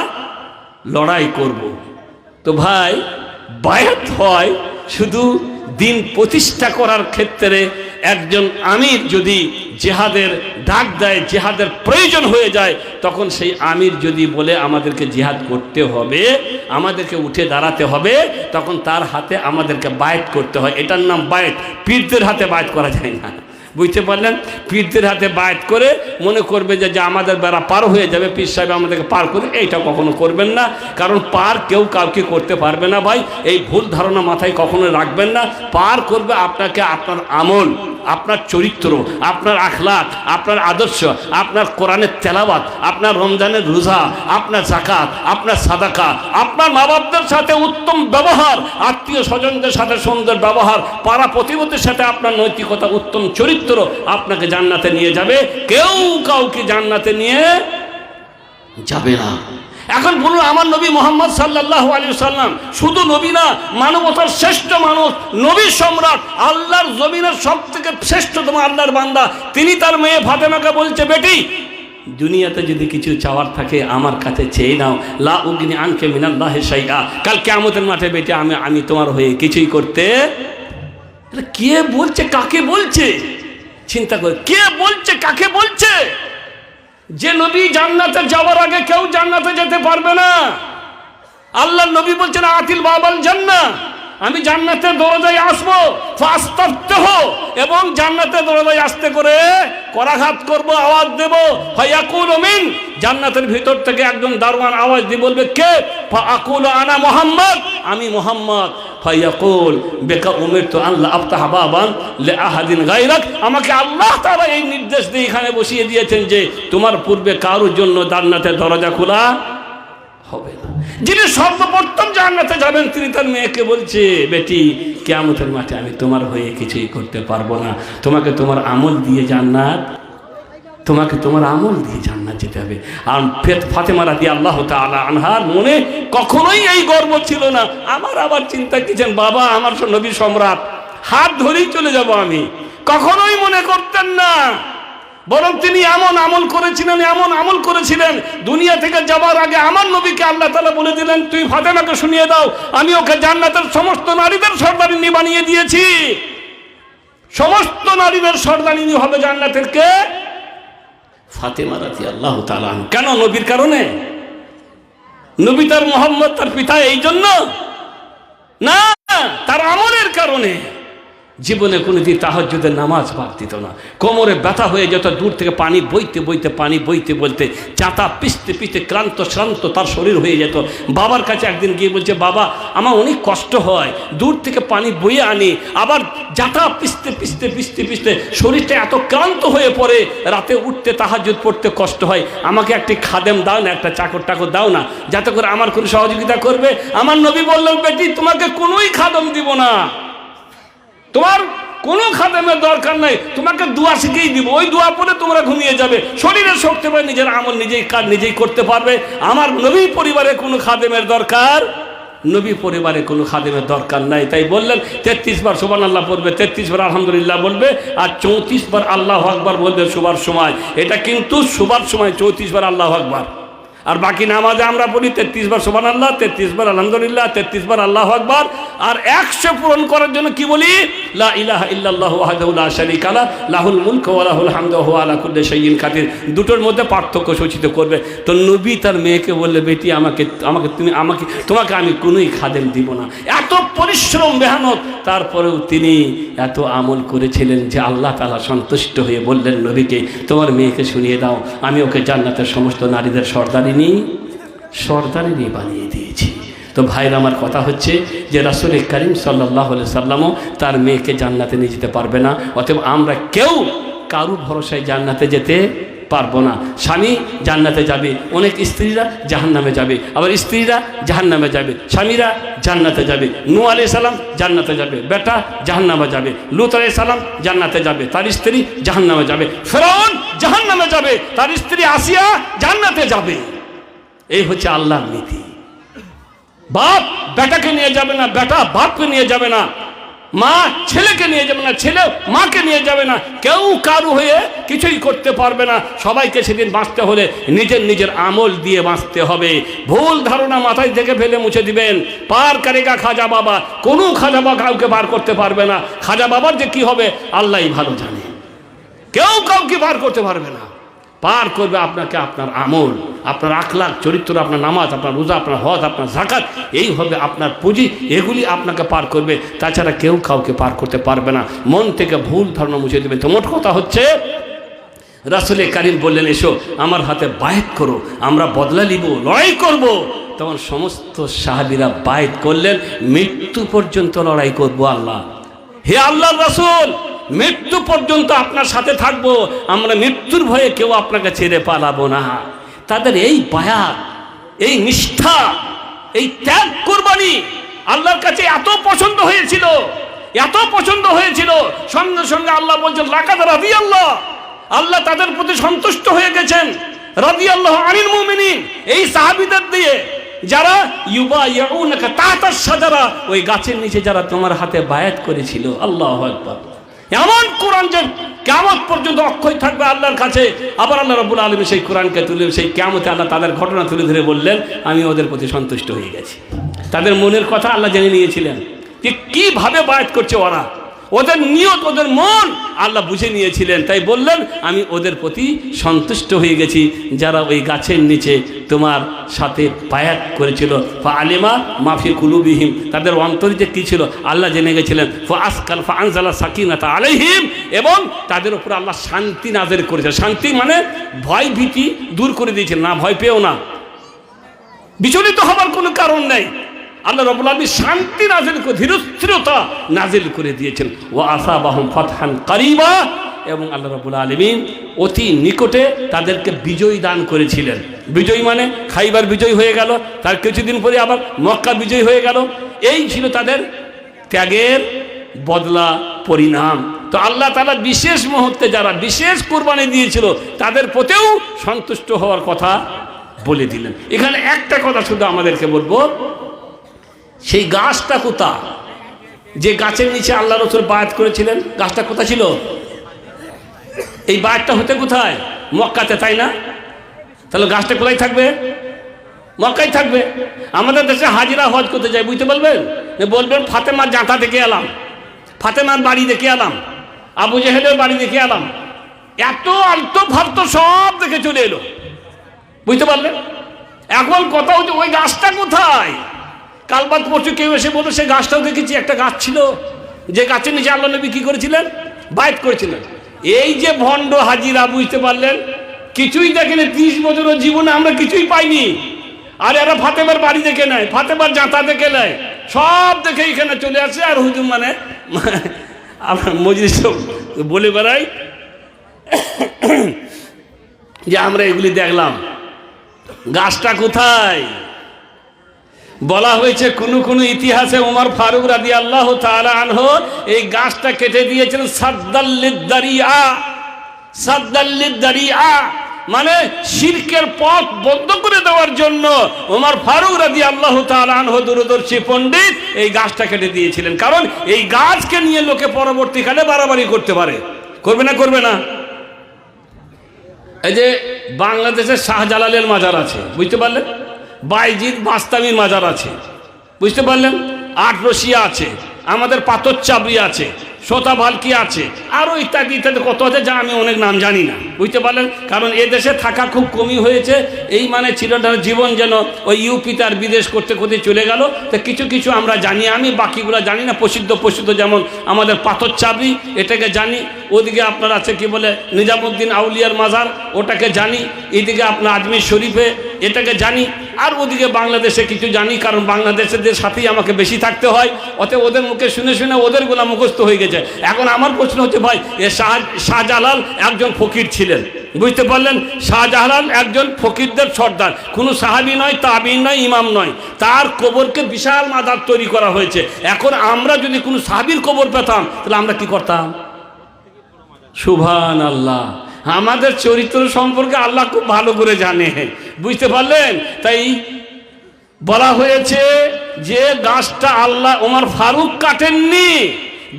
লড়াই করব। তো ভাই, বায়াত হয় শুধু দিন প্রতিষ্ঠা করার ক্ষেত্রে। একজন আমির যদি জিহাদের ডাক দেয়, জিহাদের প্রয়োজন হয়ে যায়, তখন সেই আমির যদি বলে আমাদেরকে জিহাদ করতে হবে, আমাদেরকে উঠে দাঁড়াতে হবে, তখন তার হাতে আমাদেরকে বায়াত করতে হয়। এটার নাম বায়াত। পীরদের হাতে বায়াত করা যায় না, বুঝতে পারলেন? পীরদের হাতে বায়াত করে মনে করবে যে আমাদের বেড়া পার হয়ে যাবে, পীর সাহেব আমাদেরকে পার করে, এইটা কখনো করবেন না। কারণ পার কেউ কাউকে করতে পারবে না ভাই, এই ভুল ধারণা মাথায় কখনো রাখবেন না। পার করবে আপনাকে আপনার আমল, আপনার চরিত্র, আপনার আখলাক, আপনার আদর্শ, আপনার কোরআনের তেলাওয়াত, আপনার রমজানের রোজা, আপনার যাকাত, আপনার সাদাকা, আপনার মা বাপদের সাথে উত্তম ব্যবহার, আত্মীয় স্বজনদের সাথে সুন্দর ব্যবহার, পাড়া প্রতিবেশীর সাথে আপনার নৈতিকতা, উত্তম চরিত্র আপনাকে জান্নাতে নিয়ে যাবে। কেউ কাউকে জান্নাতে নিয়ে যাবে না। এখন বলুন, আমার নবী মুহাম্মদ সাল্লাল্লাহু আলাইহি ওয়াসাল্লাম শুধু নবী না, মানবতার শ্রেষ্ঠ মানুষ, নবী সম্রাট, আল্লাহর জমিনের সবথেকে শ্রেষ্ঠতম আল্লাহর বান্দা। তিনি তার মেয়ে ফাতেমাকে বলছে, বেটি দুনিয়াতে যদি কিছু চাওয়ার থাকে আমার কাছে চেয়ে নাও, লা উগনি আনকে মিনাল্লাহি শাইআ। কাল কিয়ামতের মাঠে বেটি আমি তোমার হয়ে কিছুই করতে। কে বলছে, কাকে বলছে? চিন্তা করে, কে বলছে, কাকে বলছে? যে নবী জান্নাতে যাওয়ার আগে কেউ জান্নাতে যেতে পারবে না। আল্লাহর নবী বলছেন আতিল বাবাল জান্নাহ, আমি জান্নাতের দরজায় আসবো, ফাস্তাফতাহু, এবং জান্নাতের দরজায় আসতে করে করাঘাত করব, আওয়াজ দেব, ফায়াকুলু মিন, জান্নাতের ভিতর থেকে একজন দারওয়ান আওয়াজ দিয়ে বলবে কে? ফাআকুলু আনা মুহাম্মদ, আমি মুহাম্মদ। ফায়াকুল বিকা উমিরতু আল্লাহ আফতাহ বাবান লিআহাদিন গায়রাক, আমাকে আল্লাহ তাআলা এই নির্দেশ দিয়ে এখানে বসিয়ে দিয়েছেন যে তোমার পূর্বে কারোর জন্য জান্নাতের দরজা খোলা হবে না। যিনি সর্বপ্রথম জান্নাতে যাবেন তিনি তার মেয়েকে বলছে, বেটি কিয়ামতের মাঠে আমি তোমার হয়ে কিছুই করতে পারবো না, তোমাকে তোমার আমল দিয়ে জান্নাত, তোমাকে তোমার আমল দিয়ে জান্নাত যেতে হবে। আর ফাতেমা রাদিয়াল্লাহু তাআলা আনহার মনে কখনোই এই গর্ব ছিল না। আমার আবার চিন্তা কিছেন, বাবা আমার নবী সম্রাট, হাত ধরেই চলে যাব আমি, কখনোই মনে করতেন না। বরং তিনি এমন আমল করেছিলেন, দুনিয়া থেকে যাবার আগে আমার নবীকে আল্লাহ তাআলা বলে দিলেন, তুই ফাতেমাকে শুনিয়ে দাও, আমি ওকে জান্নাতের সমস্ত নারীদের সর্দারিনী বানিয়ে দিয়েছি। সমস্ত নারীদের সর্দারিনী হবে জান্নাতের কে? ফাতেমা রাদিয়াল্লাহু তাআলা। কেন? নবীর কারণে? নবী তার মুহাম্মদ তার পিতা এই জন্য না, তার আমলের কারণে। জীবনে কোনোদিন তাহাজ্জুদের নামাজ বাদ দিত না। কোমরে ব্যথা হয়ে যেত, দূর থেকে পানি বইতে বলতে চাতা পিছতে ক্লান্ত শ্রান্ত তার শরীর হয়ে যেত। বাবার কাছে একদিন গিয়ে বলছে, বাবা আমার অনেক কষ্ট হয়, দূর থেকে পানি বইয়ে আনি, আবার যাতা পিছতে শরীরটা এত ক্লান্ত হয়ে পড়ে, রাতে উঠতে তাহাজ্জুদ পড়তে কষ্ট হয়, আমাকে একটি খাদেম দাও না, একটা চাকর টাকর দাও না, যাতে করে আমার কোনো সহযোগিতা করবে। আমার নবী বললেন, বেটি তোমাকে কোনোই খাদেম দিব না, তোমার কোনো খাদেমের দরকার নাই, তোমাকে দোয়া শিখেই দিব, ওই দোয়া পড়ে তোমরা ঘুমিয়ে যাবে। শরীরের শক্তি পায়, নিজের আমল নিজেই কাজ নিজেই করতে পারবে। আমার নবী পরিবারে কোনো খাদেমের দরকার, নবী পরিবারে কোনো খাদেমের দরকার নাই। তাই বললেন 33 বার সুবহানাল্লাহ পড়বে, 33 বার আলহামদুলিল্লাহ বলবে, আর 34 বার আল্লাহু আকবার বলবে শোবার সময়। এটা কিন্তু শোবার সময় 34 বার আল্লাহু আকবার। আর বাকি নামাজে আমরা পড়ি 33 বার সুবহানাল্লাহ, 33 বার আলহামদুলিল্লাহ, 33 বার আল্লাহু আকবার। আর 100 পূরণ করার জন্য কি বলি? লা ইলাহা ইল্লাল্লাহু ওয়াহদাহু লা শারীকা লাহু লাহুল মুলকু ওয়া লাহুল হামদু ওয়া হুয়া আলা কুল্লি শাইইন কাদির। দুটোর মধ্যে পার্থক্য সূচিত করবে। তো নবী তার মেয়েকে বললে, বেটি তোমাকে আমি কোনোই খাদেম দিব না। এত পরিশ্রম মেহনত, তারপরেও তিনি এত আমল করেছিলেন যে আল্লাহ তাআলা সন্তুষ্ট হয়ে বললেন নবীকে, তোমার মেয়েকে শুনিয়ে দাও, আমি ওকে জান্নাতের সমস্ত নারীদের সর্দারিনী বানিয়ে দিয়েছি। তো ভাইরা, আমার কথা হচ্ছে যে রাসূল করিম সাল্লাল্লাহু আলাইহি সাল্লামও তার মেয়েকে জান্নাতে নিয়ে যেতে পারবে না। অতএব আমরা কেউ কারু ভরসায় জান্নাতে যেতে পারবো না। স্বামী জান্নাতে যাবে, অনেক স্ত্রীরা জাহান্নামে যাবে, আবার স্ত্রীরা জাহান্নামে যাবে, স্বামীরা জান্নাতে যাবে। নূহ আলাইহিস সালাম জান্নাতে যাবে, বেটা জাহান্নামে যাবে। লূত আলাইহিস সালাম জান্নাতে যাবে, তার স্ত্রী জাহান্নামে যাবে। ফিরআউন জাহান্নামে যাবে, তার স্ত্রী আসিয়া জান্নাতে যাবে। এই হচ্ছে আল্লাহর নীতি। বাপ বেটাকে নিয়ে যাবে না, বেটা বাপকে নিয়ে যাবে না, মা ছেলেকে নিয়ে যাবে না, ছেলে মাকে নিয়ে যাবে না। কেউ কারু হয়ে কিছুই করতে পারবে না। সবাইকে সেদিন বাঁচতে হলে নিজের আমল দিয়ে বাঁচতে হবে। ভুল ধারণা মাথায় থেকে ফেলে মুছে দিবেন। পার করেগা খাজা বাবা, কোনো খাজা বাবা কাউকে বার করতে পারবে না। খাজা বাবার যে কি হবে আল্লাহই ভালো জানে। কেউ কাউকে বার করতে পারবে না। পার করবে আপনাকে আপনার আমল, আপনার আখলাক, চরিত্র, আপনার নামাজ, আপনার রোজা, আপনার হজ, আপনার যাকাত, এই হবে আপনার পুঁজি। এগুলি আপনাকে পার করবে, তাছাড়া কেউ কাউকে পার করতে পারবে না। মন থেকে ভুল ধারণা মুছে দেবে। তো মোট কথা হচ্ছে, রাসূল করিম বললেন, এসো আমার হাতে বায়াত করো, আমরা বদলা নিব, লড়াই করব। তখন সমস্ত সাহাবীরা বায়াত করলেন, মৃত্যু পর্যন্ত লড়াই করব আল্লাহ। হে আল্লাহর রাসূল, মৃত্যু পর্যন্ত আপনার সাথে থাকবো, আমরা মৃত্যুর ভয়ে কেউ আপনাকে ছেড়ে পালাবো না। তাদের এই বায়াত, এই নিষ্ঠা, এই ত্যাগ কুরবানি আল্লাহর কাছে এত পছন্দ হয়েছিল, এত পছন্দ হয়েছিল। সঙ্গে সঙ্গে আল্লাহ বলছেন, লাকাদ রাদিয়াল্লাহ, আল্লাহ তাদের প্রতি সন্তুষ্ট হয়ে গেছেন। রাদিয়াল্লাহু আনিল মুমিনিন, এই সাহাবীদের দিয়ে যারা ইউবাইউনাকা তাহতাশ শাজারা, ওই গাছের নিচে যারা তোমার হাতে বায়াত করেছিল। আল্লাহু আকবার। এমন কোরআন যে কিয়ামত পর্যন্ত অক্ষয় থাকবে আল্লাহর কাছে। আবার আল্লাহ রাব্বুল আলামিন সেই কোরআনকে তুলে সেই কিয়ামতে আল্লাহ তাদের ঘটনা তুলে ধরে বললেন, আমি ওদের প্রতি সন্তুষ্ট হয়ে গেছি। তাদের মনের কথা আল্লাহ জেনে নিয়েছিলেন যে কিভাবে বায়াত করছে ওরা, ওদের নিয়ত, ওদের মন আল্লাহ বুঝে নিয়েছিলেন। তাই বললেন, আমি ওদের প্রতি সন্তুষ্ট হয়ে গেছি যারা ওই গাছের নিচে তোমার সাথে বায়াত করেছিল। ফাআলিমা মা ফি কুলুবিহিম, তাদের অন্তরে যে কী ছিল আল্লাহ জেনে গেছিলেন। ফাআনজালা সাকিনাতা আলাইহিম, এবং তাদের উপর আল্লাহ শান্তি নাযিল করেছে। শান্তি মানে ভয় ভীতি দূর করে দিয়েছেন, না ভয় পেও না, বিচলিত হবার কোনো কারণ নেই। আল্লাহ রাব্বুল আলামিন শান্তি নাযিল করে, ধীরস্থিরতা নাযিল করে দিয়েছেন। ওয়া আসাবাহুম ফাতহান কারীবা, এবং আল্লাহ রাব্বুল আলামিন অতি নিকটে তাদেরকে বিজয় দান করেছিলেন। বিজয় মানে খাইবার বিজয় হয়ে গেল, তার কিছুদিন পরে আবার মক্কা বিজয় হয়ে গেল। এই ছিল তাদের ত্যাগের বদলা, পরিণাম। তো আল্লাহ তাআলা বিশেষ মুহূর্তে যারা বিশেষ কুরবানি দিয়েছিল তাদের প্রতিও সন্তুষ্ট হওয়ার কথা বলে দিলেন। এখানে একটা কথা শুধু আমাদেরকে বলবো, সেই গাছটা কোথা, যে গাছের নিচে আল্লাহ রাসূল বায়াত করেছিলেন, গাছটা কোথা ছিল? এই বায়াতটা হতে কোথায়? মক্কাতে, তাই না? তাহলে গাছটা কোথায় থাকবে? মক্কায় থাকবে। আমাদের দেশে হাজিরা হজ করতে যায়, বুঝতে বলবেন, বলবেন ফাতেমার জাঁতা দেখে এলাম, ফাতেমার বাড়ি দেখে এলাম, আবু জেহেলের বাড়ি দেখে এলাম, এত আলতো ফালতো সব দেখে চলে এলো, বুঝতে পারলেন? এখন কথা হচ্ছে ওই গাছটা কোথায়? কাল বাদ পরশু কেউ এসে বলবে সে গাছটাও দেখেছি, একটা গাছ ছিল যে গাছের নিচে আল্লাহ নবী কি করেছিলেন? বায়াত করেছিলেন। এই যে ভণ্ড হাজিরা, বুঝতে পারলেন, কিছুই দেখেনি 30 বছরের জীবনে আমরা কিছুই পাইনি। আর এরা ফাতেমার বাড়ি দেখে নেয়, ফাতেমার জাঁতা দেখে নেয়, সব দেখে এখানে চলে আসে। আর হুজুর মানে আমরা মজলিস বলে বেড়াই যে আমরা এগুলি দেখলাম। গাছটা কোথায়? বলা হয়েছে কোনো ইতিহাসে ওমর ফারুক রাদিয়াল্লাহু তাআলা আনহু এই গাছটা কেটে দিয়েছিলেন সাদ্দাল্লিদ দারিয়া, মানে শিরকের পথ বন্ধ করে দেওয়ার জন্য ওমর ফারুক রাদিয়াল্লাহু তাআলা আনহু দূরদর্শী পণ্ডিত এই গাছটা কেটে দিয়েছিলেন। কারণ এই গাছকে নিয়ে লোকে পরবর্তীকালে বাড়াবাড়ি করতে পারে। করবে না? এই যে বাংলাদেশের শাহজালালের মাজার আছে, বুঝতে পারলেন? বাইজিদ বাস্তামির মাজার আছে, বুঝতে পারলেন? আটরশিয়া আছে, আমাদের পাথর চাবড়ি আছে, সোতা ভালকি আছে, আরও ইত্যাদি ইত্যাদি কত আছে যা আমি অনেক নাম জানি না, বুঝতে পারলেন? কারণ এদেশে থাকা খুব কমই হয়েছে। এই মানে ছিল জীবন যেন ওই ইউপিতে আর বিদেশ করতে করতে চলে গেল। তো কিছু আমরা জানি, আমি বাকিগুলো জানি না। প্রসিদ্ধ যেমন আমাদের পাথর চাবড়ি, এটাকে জানি। ওদিকে আপনার আছে কি বলে নিজামুদ্দিন আউলিয়ার মাজার, ওটাকে জানি। এদিকে আপনার আজমির শরীফে, এটাকে জানি। আর ওদিকে বাংলাদেশে কিছু জানি, কারণ বাংলাদেশের সাথেই আমাকে বেশি থাকতে হয়। অতএব ওদের মুখে শুনে ওদেরগুলো মুখস্থ হয়ে গেছে। এখন আমার প্রশ্ন হচ্ছে, ভাই এ শাহজালাল একজন ফকির ছিলেন, বুঝতে পারলেন? শাহজালাল একজন ফকিরদের সর্দার, কোনো সাহাবী নয়, তাবিঈন নয়, ইমাম নয়। তার কবরকে বিশাল মাজার তৈরি করা হয়েছে। এখন আমরা যদি কোনো সাহাবীর কবর পেতাম তাহলে আমরা কি করতাম? সুবহানাল্লাহ। আমাদের চরিত্র সম্পর্কে আল্লাহ খুব ভালো করে জানে, বুঝতে পারলেন? তাই বলা হয়েছে যে গাছটা আল্লাহ ওমর ফারুক কাটেননি,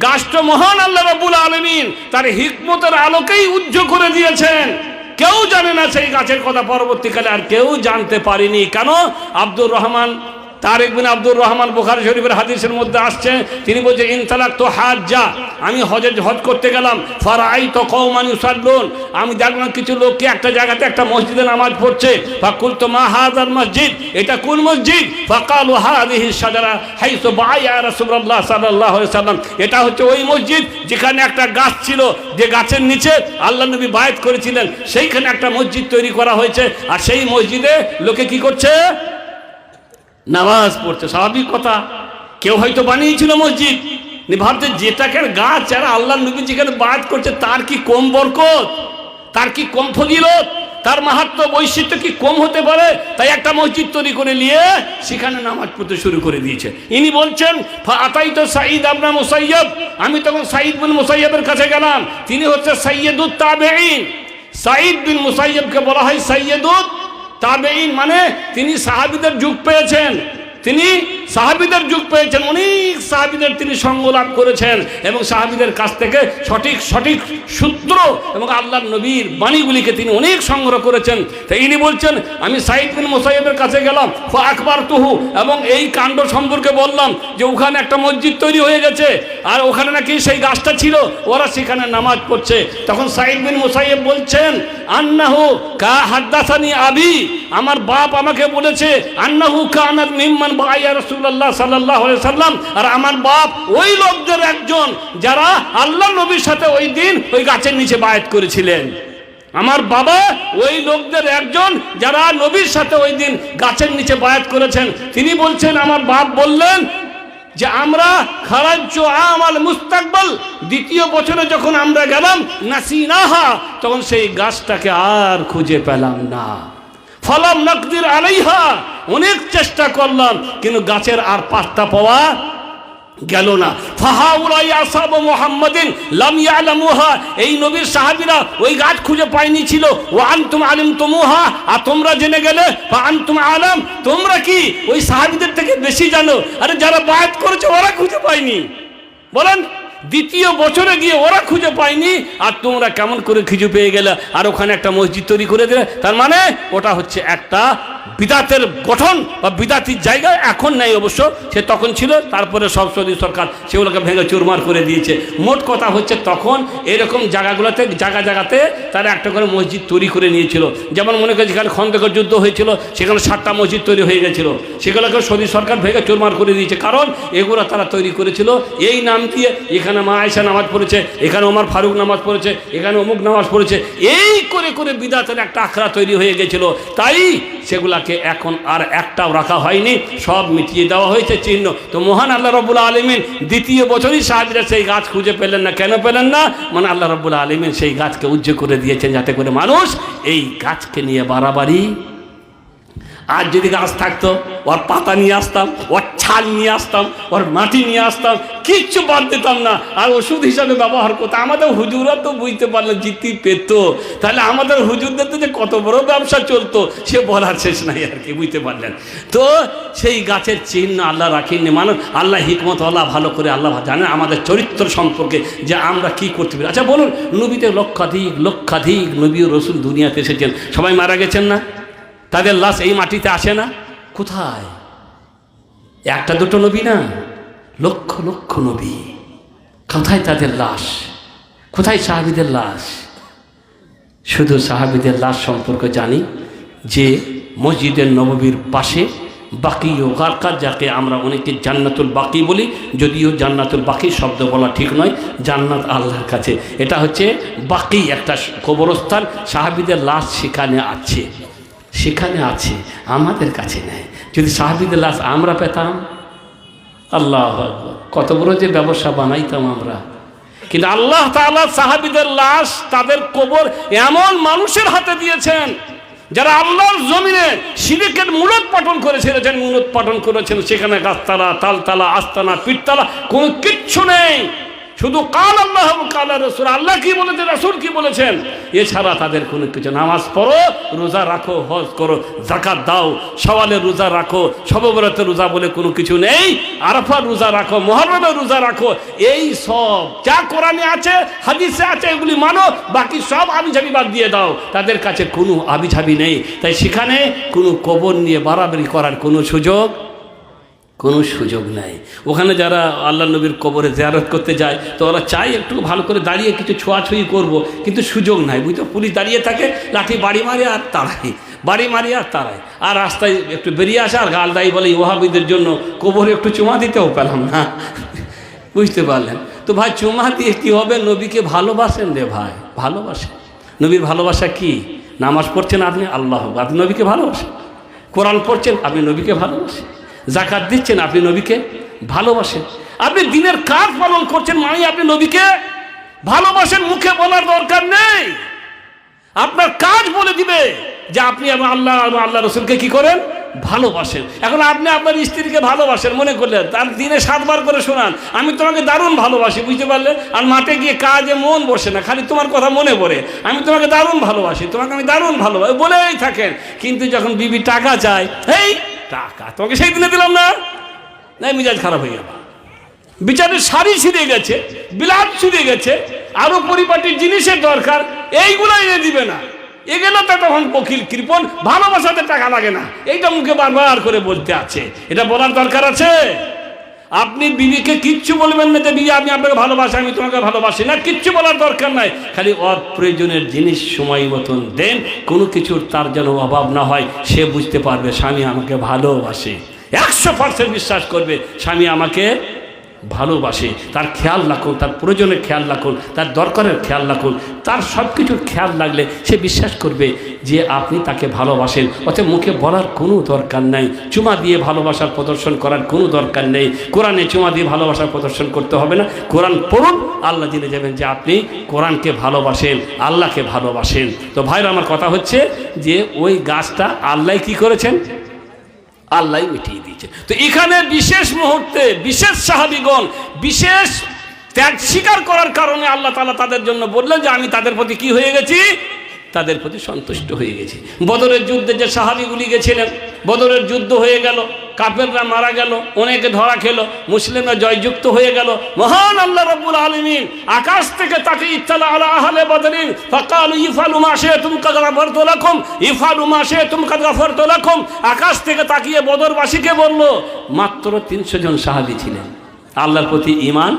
গাছটা মহান আল্লাহ রাব্বুল আলামিন তার হিকমতের আলোকেই উজ্জ্বল করে দিয়েছেন। কেউ জানে না সেই গাছের কথা, পরবর্তীকালে আর কেউ জানতে পারেনি। কেন? আব্দুর রহমান তারেক বিন আব্দুর রহমান বুখারী শরীফের হাদিসের মধ্যে আসছে, তিনি বলছেন ইনতালাকতু হাজ্জা, আমি হজ করতে গেলাম, ফারাআইতু কওমান ইউসাল্লুন, আমি দেখলাম কিছু লোককে একটা জায়গাতে একটা মসজিদে নামাজ পড়ছে। ফাকুলতু মা হাযাল মসজিদ, এটা কোন মসজিদ? ফাকালু হাযিহি শাজারা হাইসু বায়া রাসূলুল্লাহ সাল্লাল্লাহু আলাইহি সাল্লাম, এটা হচ্ছে ওই মসজিদ যেখানে একটা গাছ ছিল, যে গাছের নিচে আল্লাহ নবী বায়াত করেছিলেন, সেইখানে একটা মসজিদ তৈরি করা হয়েছে। আর সেই মসজিদে লোকে কি করছে? নামাজ পড়ছে। স্বাভাবিক কথা, কেউ হয়তো বানিয়েছিল মসজিদ, ভাবছে যেটাকে গাছ যারা আল্লাহ নবী যেখানে বায়াত করছে তার কি কম বরকত, তার কি কম ফজিলত, তার মাহাত্ম্য বৈশিষ্ট্য কি কম হতে পারে? তাই একটা মসজিদ তৈরি করে নিয়ে সেখানে নামাজ পড়তে শুরু করে দিয়েছে। ইনি বলছেন ফাআতাইতু সাঈদ ইবনে মুসাইয়্যিব, আমি তখন সাঈদ বিন মুসাইয়্যিবের কাছে গেলাম। তিনি হচ্ছে সাইয়্যিদুত তাবেঈন। সাঈদ বিন মুসাইয়্যিবকে বলা হয় সাইয়্যিদুত তাবেঈন, মানে তিনি সাহাবীদের যুগ পেয়েছেন, তিনি সাহাবীদের যুগ পেয়েছেন, অনেক সাহাবীদের তিনি সঙ্গ লাভ করেছেন এবং সাহাবীদের কাছ থেকে সঠিক সূত্র এবং আল্লাহর নবীর বাণীগুলিকে তিনি অনেক সংগ্রহ করেছেন। তাই ইনি বলছেন আমি সাঈদ বিন মুসাইয়্যিবের কাছে গেলাম, ফাআকবারতুহু, এবং এই কাণ্ড সম্পর্কে বললাম যে ওখানে একটা মসজিদ তৈরি হয়ে গেছে আর ওখানে নাকি সেই গাছটা ছিল, ওরা সেখানে নামাজ পড়ছে। তখন সাঈদ বিন মুসাইয়্যিব বলছেন আন্নাহু কা হাদাসানি আবি, আমার বাপ আমাকে বলেছে আন্নাহু কানাত মিম্মান বায়া রাসূলুল্লাহ সাল্লাল্লাহু আলাইহি সাল্লাম, আর আমার বাপ ওই লোকদের একজন যারা আল্লাহ নবীর সাথে ওই দিন ওই গাছের নিচে বায়াত করেছিলেন। আমার বাবা ওই লোকদের একজন যারা নবীর সাথে ওই দিন গাছের নিচে বায়াত করেছেন। তিনি বলছেন আমার বাপ বললেন যে আমরা খারাজ্জু আমাল মুস্তাকবাল, দ্বিতীয় বছরে যখন আমরা গেলাম নাসিনাহা, তখন সেই গাছটাকে আর খুঁজে পেলাম না। ফলাম নাকদির আলাইহা, অনেক চেষ্টা করলাম কিন্তু গাছের আর পাত্তা পাওয়া গেল না। ফাহাউলাই আসহাবু মুহাম্মাদিন লাম ইয়ালামুহা, এই নবীর সাহাবীরা ওই গাছ খুঁজে পায়নি ছিল। ওয়া আনতুম আলিমতুমুহা, আর তোমরা জেনে গেলে। ফা আনতুম আলাম, তোমরা কি ওই সাহাবীদের থেকে বেশি জানো? আরে যারা বায়াত করেছে ওরা খুঁজে পায়নি, বলেন দ্বিতীয় বছরে গিয়ে ওরা খুঁজে পায়নি, আর তোমরা কেমন করে খুঁজে পেয়ে গেলে আর ওখানে একটা মসজিদ তৈরি করে দিলে? তার মানে ওটা হচ্ছে একটা বিদাতের গঠন বা বিদাতির জায়গা। এখন নেই অবশ্য, সে তখন ছিল, তারপরে সব সৌদি সরকার সেগুলোকে ভেঙে চুরমার করে দিয়েছে। মোট কথা হচ্ছে তখন এরকম জায়গাগুলোতে জায়গাতে তারা একটা করে মসজিদ তৈরি করে নিয়েছিল। যেমন মনে করে যেখানে খন্দকের যুদ্ধ হয়েছিল সেখানে 7টা মসজিদ তৈরি হয়ে গেছিল, সেগুলোকে সৌদি সরকার ভেঙে চুরমার করে দিয়েছে। কারণ এগুলো তারা তৈরি করেছিল এই নাম দিয়ে, এখানে মা আয়েশা নামাজ পড়েছে, এখানে ওমর ফারুক নামাজ পড়েছে, এখানে অমুক নামাজ পড়েছে, এই করে করে বিদাতের একটা আখড়া তৈরি হয়ে গেছিল। তাই সেগুলাকে এখন আর একটাও রাখা হয়নি, সব মিটিয়ে দেওয়া হয়েছে চিহ্ন। তো মহান আল্লাহ রাব্বুল আলামিন দ্বিতীয় বছরই সাহাবীরা সেই গাছ খুঁজে পেলেন না। কেন পেলেন না? মানে আল্লাহ রাব্বুল আলামিন সেই গাছকে উজ্জ্বল করে দিয়েছেন যাতে করে মানুষ এই গাছকে নিয়ে বাড়াবাড়ি আর যদি গাছ থাকতো ওর পাতা নিয়ে আসতাম, ওর ছাল নিয়ে আসতাম, ওর মাটি নিয়ে আসতাম, কিচ্ছু বাদ দিতাম না, আর ওষুধ হিসাবে ব্যবহার করতাম। আমাদের হুজুরা তো বুঝতে পারলে জিতি পেত, তাহলে আমাদের হুজুরদের তো যে কত বড় ব্যবসা চলতো সে বলার শেষ নাই আর কি, বুঝতে পারলেন তো। সেই গাছের চিহ্ন আল্লাহ রাখেননি, মানুষ আল্লাহ হিকমতওয়ালা ভালো করে আল্লাহ জানেন আমাদের চরিত্র সম্পর্কে যে আমরা কি করতে পারি। আচ্ছা বলুন, নবীতে লক্ষাধিক নবী ও রসুল দুনিয়াতে এসেছেন, সবাই মারা গেছেন না? তাদের লাশ এই মাটিতে আসে না? কোথায়? একটা দুটো নবী না, লক্ষ লক্ষ নবী। কোথায় তাদের লাশ? কোথায় সাহাবীদের লাশ? শুধু সাহাবীদের লাশ সম্পর্কে জানি যে মসজিদের নববীর পাশে বাকি ও গারকাত, যাকে আমরা অনেকে জান্নাতুল বাকি বলি, যদিও জান্নাতুল বাকি শব্দ বলা ঠিক নয়, জান্নাত আল্লাহর কাছে, এটা হচ্ছে বাকি একটা কবরস্থান। সাহাবীদের লাশ সেখানে আছে, সেখানে আছে, আমাদের কাছে নেই। যদি সাহাবীদের লাশ আমরা পেতাম, আল্লাহু আকবার, কত বড় যে ব্যবসা বানাইতাম আমরা। কিন্তু আল্লাহ তাআলা সাহাবীদের লাশ, তাদের কবর এমন মানুষের হাতে দিয়েছেন যারা আল্লাহর জমিনে শিরকের মূলোৎপাটন করেছেন, সেখানে গাছতলা, তালতলা, আস্তানা, পীরতলা কোনো কিচ্ছু নেই, শুধু কাল আল্লাহ কাল রাসূল, আল্লাহ কি বলেছেন, রাসূল কি বলেছেন, এছাড়া তাদের কোনো কিছু। নামাজ পড়ো, রোজা রাখো, হজ করো, যাকাত দাও, সওয়ালের রোজা রাখো, শবে বরাতের রোজা বলে কোনো কিছু নেই, আরাফার রোজা রাখো, মুহররমের রোজা রাখো, এই সব যা কোরআনে আছে, হাদিসে আছে, এগুলি মানো, বাকি সব আবিঝাবি বাদ দিয়ে দাও। তাদের কাছে কোনো আবিঝাবি নেই, তাই সেখানে কোনো কবর নিয়ে বাড়াবাড়ি করার কোনো সুযোগ নাই। ওখানে যারা আল্লাহ নবীর কবরে জিয়ারত করতে যায় তো ওরা চায় একটু ভালো করে দাঁড়িয়ে কিছু ছোঁয়াছুঁয়ি করব, কিন্তু সুযোগ নাই, বুঝতো। পুলিশ দাঁড়িয়ে থাকে, লাঠি বাড়ি মারে আর তাড়ায়, আর রাস্তায় একটু বেরিয়ে আসে আর গাল দায়ী বলে ওয়াহাবিদের জন্য কবরে একটু চুমা দিতেও পেলাম না, বুঝতে পারলেন তো ভাই। চুমা দিয়ে কী হবে? নবীকে ভালোবাসেন রে ভাই, ভালোবাসেন। নবীর ভালোবাসা কি? নামাজ পড়ছেন আপনি, আপনি নবীকে ভালোবাসেন। কোরআন পড়ছেন, আপনি নবীকে ভালোবাসেন। যাকাত দিচ্ছেন, আপনি নবীকে ভালোবাসেন। আপনি দিনের কাজ পালন করছেন, মানে আপনি নবীকে ভালোবাসেন। মুখে বলার দরকার নেই, আপনার কাজ বলে দিবে যে আপনি আল্লাহ রসুলকে কি করেন? ভালোবাসেন। এখন আপনি আপনার স্ত্রীকে ভালোবাসেন, মনে করলেন তার দিনে 7 বার করে শোনান আমি তোমাকে দারুণ ভালোবাসি, বুঝতে পারলেন? আর মাঠে গিয়ে কাজে মন বসে না, খালি তোমার কথা মনে পড়ে, আমি তোমাকে দারুণ ভালোবাসি, তোমাকে আমি দারুণ ভালোবাসি বলেই থাকেন। কিন্তু যখন বিবি টাকা চায়, এই টাকা তোমাকে সেই দিনে দিলাম না, মিজাজ খারাপ হয়ে গেল। বিচারের শাড়ি ছিঁড়ে গেছে, বিলাস ছিঁড়ে গেছে, আরো পরিপাটির জিনিসের দরকার, এইগুলো এনে দিবে না। এগুলো তো তখন বকিল কৃপণ, ভালোবাসাতে টাকা লাগে না, এইটা মুখে বারবার করে বলতে আছে। এটা বলার দরকার আছে? আপনি বিবিকে কিচ্ছু বলবেন না যে বিবি আমি আপনাকে ভালোবাসি, আমি তোমাকে ভালোবাসি না, কিচ্ছু বলার দরকার নাই। খালি অপ্রয়োজনের জিনিস সময় মতন দেন, কোনো কিছুর তার যেন অভাব না হয়। সে বুঝতে পারবে স্বামী আমাকে ভালোবাসে, 100% বিশ্বাস করবে স্বামী আমাকে ভালোবাসে। তার খেয়াল রাখুন, তার প্রয়োজনের খেয়াল রাখুন, তার দরকারের খেয়াল রাখুন, তার সব কিছুর খেয়াল রাখলে সে বিশ্বাস করবে যে আপনি তাকে ভালোবাসেন। অতএব মুখে বলার কোনো দরকার নাই, চুমা দিয়ে ভালোবাসার প্রদর্শন করার কোনো দরকার নেই। কোরআনে চুমা দিয়ে ভালোবাসার প্রদর্শন করতে হবে না। কোরআন পড়ুন, আল্লাহ জেনে যাবেন যে আপনি কোরআনকে ভালোবাসেন, আল্লাহকে ভালোবাসেন। তো ভাইরা, আমার কথা হচ্ছে যে ওই গাছটা আল্লাহ কি করেছেন? আল্লাহ মিটিয়ে দিয়েছেন। তো এখানে বিশেষ মুহূর্তে বিশেষ সাহাবীগণ বিশেষ ত্যাগ স্বীকার করার কারণে আল্লাহ তাআলা তাদের জন্য বললেন যে আমি তাদের প্রতি কি হয়ে গেছি? তাদের প্রতি সন্তুষ্ট হয়ে গেছি। বদরের যুদ্ধে যে সাহাবীগুলি গেছিলেন, বদরের যুদ্ধ হয়ে গেল, কাফেররা মারা গেল, অনেকে ধরা খেলো, মুসলিমরা জয়যুক্ত হয়ে গেল। মহান আল্লাহ রাব্বুল আলামিন আকাশ থেকে তাকে ইত্তালা আলা আহলে বদরিন ফাকালু ইফআলু মা শাইতুম কাদ গাফারতু লাকুম, ইফআলু মা শাইতুম কাদ গাফারতু লাকুম। আকাশ থেকে তাকিয়ে বদরবাসীকে বলল, মাত্র 300 জন সাহাবী ছিলেন, আল্লাহর প্রতি ঈমান,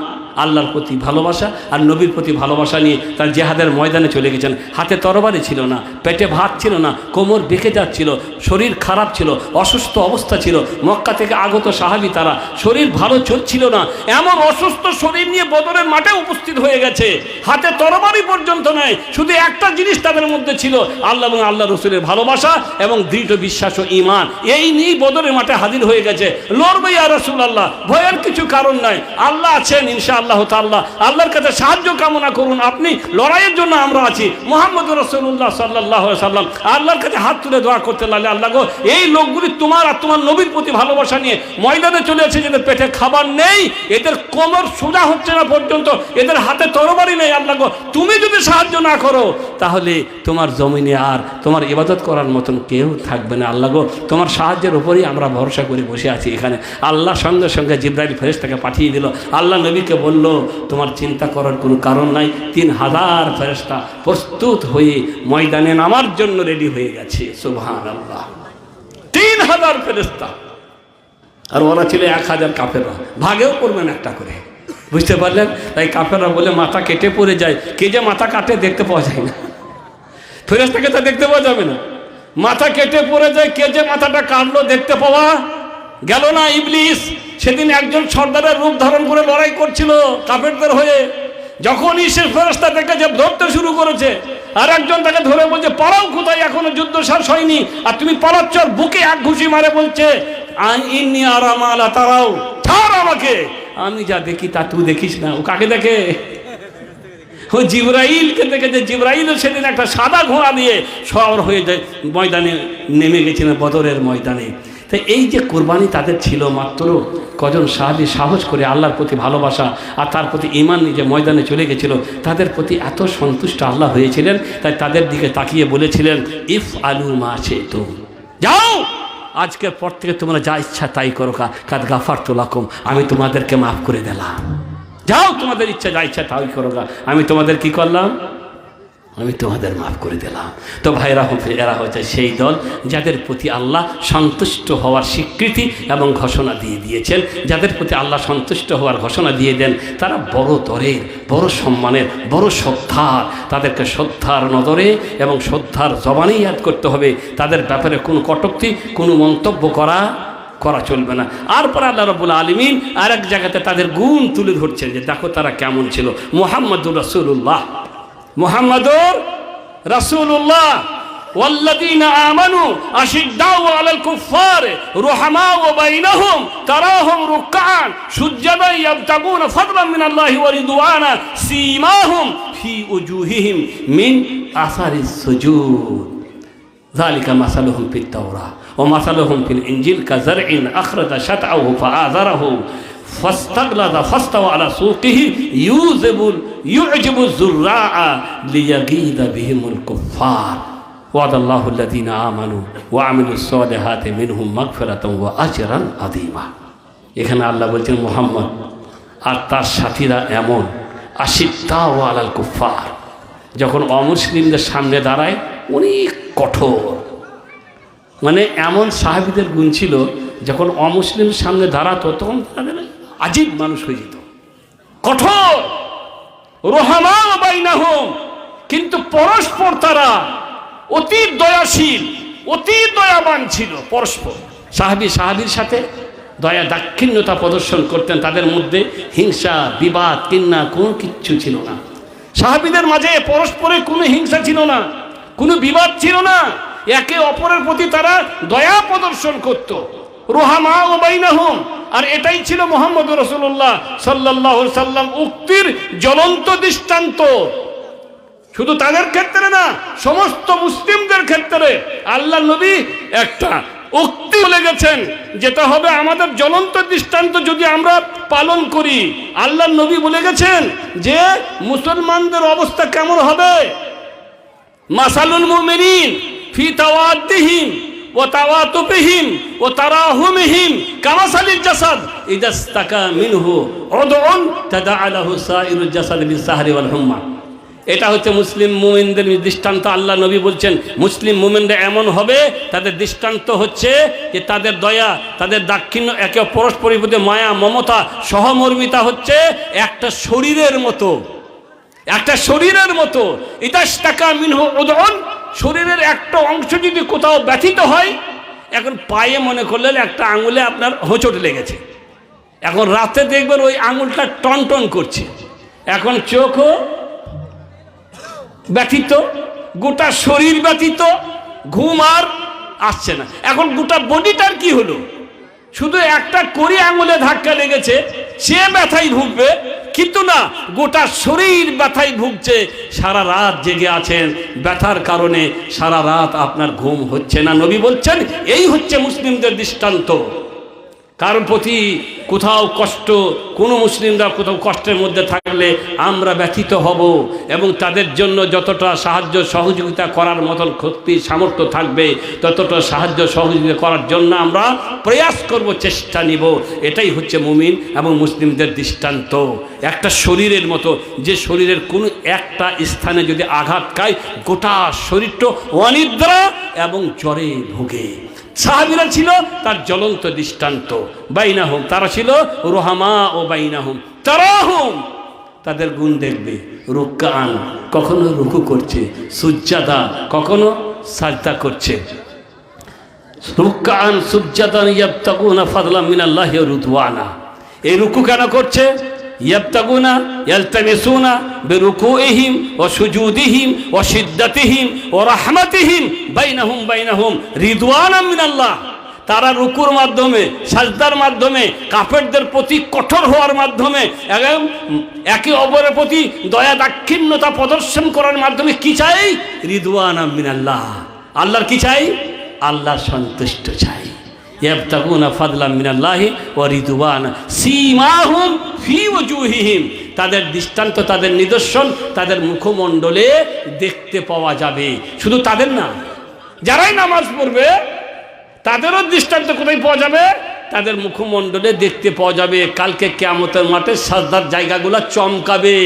আল্লাহর প্রতি ভালোবাসা আর নবীর প্রতি ভালোবাসা নিয়ে তার জেহাদের ময়দানে চলে গেছেন। হাতে তরবারি ছিল না, পেটে ভাত ছিল না, কোমর বেঁকে যাচ্ছিল, শরীর খারাপ ছিল, অসুস্থ অবস্থা ছিল। মক্কা থেকে আগত সাহাবী, তারা শরীর ভালো চলছিল না, এমন অসুস্থ শরীর নিয়ে বদরের মাঠে উপস্থিত হয়ে গেছে। হাতে তরবারি পর্যন্ত নেই, শুধু একটা জিনিস তাদের মধ্যে ছিল, আল্লাহ এবং আল্লাহ রসুলের ভালোবাসা এবং দৃঢ় বিশ্বাস ও ঈমান। এই নিয়েই বদরের মাঠে হাজির হয়ে গেছে। লড়বে ইয়া রাসূলুল্লাহ, ভয়ের কিছু কারণ নাই, আল্লাহ আছেন, ইনশাআল্লাহ ইনশাআল্লাহ তাআলা আল্লাহর কাছে সাহায্য কামনা করুন। আপনি লড়াইয়ের জন্য আমরা আছি। মুহাম্মদ রাসূলুল্লাহ সাল্লাল্লাহু আলাইহি সাল্লাম আল্লাহর কাছে হাত তুলে দোয়া করতে লাগলেন, আল্লাহ গো এই লোকগুলি তোমার আর তোমার নবীর প্রতি ভালোবাসা নিয়ে ময়দানে চলে এসেছে, যাদের পেটে খাবার নেই, এদের কোমর সোজা হচ্ছে না পর্যন্ত, এদের হাতে তরবারি নেই, আল্লাহ গো তুমি যদি সাহায্য না করো তাহলে তোমার জমিনে আর তোমার ইবাদত করার মতন কেউ থাকবে না। আল্লাহ গো তোমার সাহায্যের উপরেই আমরা ভরসা করে বসে আছি এখানে। আল্লাহ সঙ্গে সঙ্গে জিবরাইল ফেরেশতাকে পাঠিয়ে দিল। আল্লাহ নবীকে বলল তোমার চিন্তা করার কোনো কারণ নাই, 3000 ফেরেশতা প্রস্তুত হয়ে ময়দানে নামার জন্য রেডি হয়ে গেছে। সুবহানাল্লাহ, 3000 ফেরেশতা, আর ওরা ছিল 1000 কাফেররা, ভাগেও করবেন একটা করে, বুঝতে পারলেন? তাই কাফেররা বলে মাথা কেটে পড়ে যায়, কে যে মাথা কাটে দেখতে পাওয়া যায় না, ফেরেশতাকে তো দেখতে পাওয়া যাবে না, মাথা কেটে পড়ে যায়, কে যে মাথাটা কাটলো দেখতে পাওয়া গেল না। ইবলিস সেদিন একজন সর্দারের রূপ ধারণ করে লড়াই করছিল কাফেরদের হয়ে, যখনই সে ফেরেশতা থেকে যে ধরতে শুরু করেছে, আর একজন তাকে ধরে বলছে পালাও কোথায়, এখনো যুদ্ধ শেষ হয়নি আর তুমি পালাচ্ছ, আর বুকে এক ঘুষি মারে বলছে ইন্নী আরা মা লা তারাও, ছাড় আমাকে, আমি যা দেখি তা তুই দেখিস না। ও কাকে দেখে? ও জিবরাইলকে দেখেছে। জিবরাইল সেদিন একটা সাদা ঘোড়া দিয়ে সওয়ার হয়ে যায় ময়দানে নেমে গেছিলেন, বদরের ময়দানে। তাই এই যে কোরবানি তাদের ছিল, মাত্র কজন সাহাবী সাহস করে আল্লাহর প্রতি ভালোবাসা আর তার প্রতি ঈমান নিয়ে যে ময়দানে চলে গেছিল, তাদের প্রতি এত সন্তুষ্ট আল্লাহ হয়েছিলেন, তাই তাদের দিকে তাকিয়ে বলেছিলেন ইফ আলু মা শি'তুম, যাও আজকের পর থেকে তোমরা যা ইচ্ছা তাই করো, কাদ গাফারতু লাকুম, আমি তোমাদেরকে মাফ করে দিলাম, যাও তোমাদের ইচ্ছা যা ইচ্ছা তাই করো, আমি তোমাদের কি করলাম, আমি তোমাদের মাফ করে দিলাম। তো ভাইরা, এরা হচ্ছে সেই দল যাদের প্রতি আল্লাহ সন্তুষ্ট হওয়ার স্বীকৃতি এবং ঘোষণা দিয়ে দিয়েছেন। যাদের প্রতি আল্লাহ সন্তুষ্ট হওয়ার ঘোষণা দিয়ে দেন, তারা বড় দরের, বড় সম্মানের, বড় শ্রদ্ধার, তাদেরকে শ্রদ্ধার নজরে এবং শ্রদ্ধার জবানেই ইয়াদ করতে হবে। তাদের ব্যাপারে কোনো কটূক্তি, কোনো মন্তব্য করা চলবে না। আর পরে আল্লাহ রাব্বুল আলামিন আর এক জায়গাতে তাদের গুণ তুলে ধরছেন যে দেখো তারা কেমন ছিল। মুহাম্মাদুর রাসূলুল্লাহ, মুহাম্মাদুর রাসূলুল্লাহ ওয়াল্লাযীনা আমানু আশিদ্দাউ আলাল কুফফার রুহামাউ বাইনাহুম তারাহুম রুকআন সুজ্জাদান ইয়াবতাগুনা ফাদলান মিনাল্লাহি ওয়া রিদওয়ানা সীমাহুম ফি উজুহিহিম মিন আসারিস সুজুদ যালিকা মাসালুহুম ফিত তাওরাহ ওয়া মাসালুহুম ফিল ইনজিল কাযারইন আখরাজা শাতআহু ফাআযারাহু ফাস্তাগলাযা ফাস্তাওয়া আলা সুকিহি ইউজিবু যুররাআ লিয়াগীযা বিহিমুল কুফফার ওয়াদাল্লাহু আল্লাযীনা আমানু ওয়া আমিলুস সালিহাতি মিনহুম মাগফিরাতান ওয়া আজরান আযীমা। এখানে আল্লাহ বলছেন মুহাম্মদ আর তার সাথীরা এমন আশিদ্দাউ আলাল কুফফার, যখন অমুসলিমদের সামনে দাঁড়ায় অনেক কঠোর, মানে এমন সাহাবীদের গুণ ছিল, যখন অমুসলিম সামনে দাঁড়াতো তখন তাদের আজীব মানুষ হয়ে যেত, কঠোর। রুহামা বাইনাহুম, কিন্তু পরস্পর তারা অতি দয়াশীল, অতি দয়াবান ছিল পরস্পর। সাহাবীর সাথে দয়া দাক্ষিণ্যতা প্রদর্শন করতেন, তাদের মধ্যে হিংসা বিবাদ কিন্না কোনো কিচ্ছু ছিল না। সাহাবীদের মাঝে পরস্পরের কোনো হিংসা ছিল না, কোনো বিবাদ ছিল না, একে অপরের প্রতি তারা দয়া প্রদর্শন করত। রুহামা বাইনাহুম, আর এটাই ছিল মুহাম্মদ রাসূলুল্লাহ সাল্লাল্লাহু আলাইহি সাল্লাম উক্তির জ্বলন্ত দৃষ্টান্ত। শুধু তাদের ক্ষেত্রে না, সমস্ত মুসলিমদের ক্ষেত্রে আল্লাহ নবী একটা উক্তি বলে গেছেন, যেটা হবে আমাদের জ্বলন্ত দৃষ্টান্ত যদি আমরা পালন করি। আল্লাহ নবী বলে গেছেন যে মুসলমানদের অবস্থা কেমন হবে, মাসালুল মুমিনিন ফি তাওয়াদ্দিহিম ওয়া তাওয়াতুবিহিম ওয়া তারাহুমিহিম কামাসালিল জাসাদ ইযা ইসতাকা মিনহু উদউন তাদাআ লাহু সাইরুল জাসাদ বিস-সাহরি ওয়াল হুম্মা। এটা হচ্ছে মুসলিম মুমিনদের দৃষ্টান্ত। আল্লাহ নবী বলছেন মুসলিম মুমিনরা এমন হবে, তাদের দৃষ্টান্ত হচ্ছে যে তাদের দয়া, তাদের দাক্ষিণ্য, একে পরস্পরের প্রতি মায়া মমতা সহমর্মিতা হচ্ছে একটা শরীরের মতো, একটা শরীরের মতো। ইদাশতাকা মিনহু উদউন, শরীরের একটা অংশ যদি কোথাও ব্যথিত হয়, এখন পায়ে মনে করলেন একটা আঙুলে আপনার হোঁচট লেগেছে, এখন রাতে দেখবেন ওই আঙুলটা টনটন করছে, এখন চোখও ব্যথিত, গোটা শরীর ব্যথিত, ঘুম আর আসছে না। এখন গোটা বডিটার কি হলো, শুধু একটা কড়ি আঙুলে ধাক্কা লেগেছে, সে ব্যথায় ভুগবে, কিন্তু না, গোটা শরীর ব্যথায় ভুগছে, সারা রাত জেগে আছেন, ব্যথার কারণে সারা রাত আপনার ঘুম হচ্ছে না। নবী বলছেন এই হচ্ছে মুসলিমদের দৃষ্টান্ত। কারোর প্রতি কোথাও কষ্ট, কোনো মুসলিমরা কোথাও কষ্টের মধ্যে থাকলে আমরা ব্যথিত হব এবং তাদের জন্য যতটা সাহায্য সহযোগিতা করার মতন শক্তি সামর্থ্য থাকবে ততটা সাহায্য সহযোগিতা করার জন্য আমরা প্রয়াস করব, চেষ্টা নিব। এটাই হচ্ছে মুমিন এবং মুসলিমদের দৃষ্টান্ত। একটা শরীরের মতো, যে শরীরের কোনো একটা স্থানে যদি আঘাত খায় গোটা শরীরটা অনিদ্রা এবং জ্বরে ভোগে। সাহাবীরা ছিল তার জ্বলন্ত দৃষ্টান্ত। বাইনাহুম, তারা ছিল রোহামা ও বাইনাহুম তারাহুম, তাদের গুণ দেখবে। রুকআন, কখনো রুকু করছে, সুজ্জাদা, কখনো সাজদা করছে। রুকআন সুজ্জাদান ইয়াবতাগুনা ফাদলাম মিনাল্লাহি ওয়া রিদওয়ানা। এই রুকু কেন করছে? ইয়াবতাগুনা ইয়ালতামিসুনা বিরুকুইহিম ওয়া সুজুদিহিম ওয়া শিদ্দাতিহিম ওয়া রাহমাতিহিম বাইনাহুম রিদওয়ানাম মিনাল্লাহ। তারা রুকুর মাধ্যমে, সাজদার মাধ্যমে, কাফেরদের প্রতি কঠোর হওয়ার মাধ্যমে, একে অপরের প্রতি দয়া দাক্ষিণ্যতা প্রদর্শন করার মাধ্যমে কি চাই? রিদওয়ানাম মিনাল্লাহ। আল্লাহর কি চাই? আল্লাহর সন্তুষ্ট চাই। ইয়াবতাগুনা ফাদলাম মিনাল্লাহি ওয়া রিদওয়ানা সীমাহুম ফি ওজুহিহিম। তাদের দৃষ্টান্ত, তাদের নিদর্শন তাদের মুখমণ্ডলে দেখতে পাওয়া যাবে। শুধু তাদের না, যারাই নামাজ পড়বে তাদেরও দৃষ্টান্ত কোথায় পাওয়া যাবে? তাদের মুখমণ্ডলে দেখতে পাওয়া যাবে। কালকে কিয়ামতের মাঠে সাজদার জায়গাগুলো চমকাবে,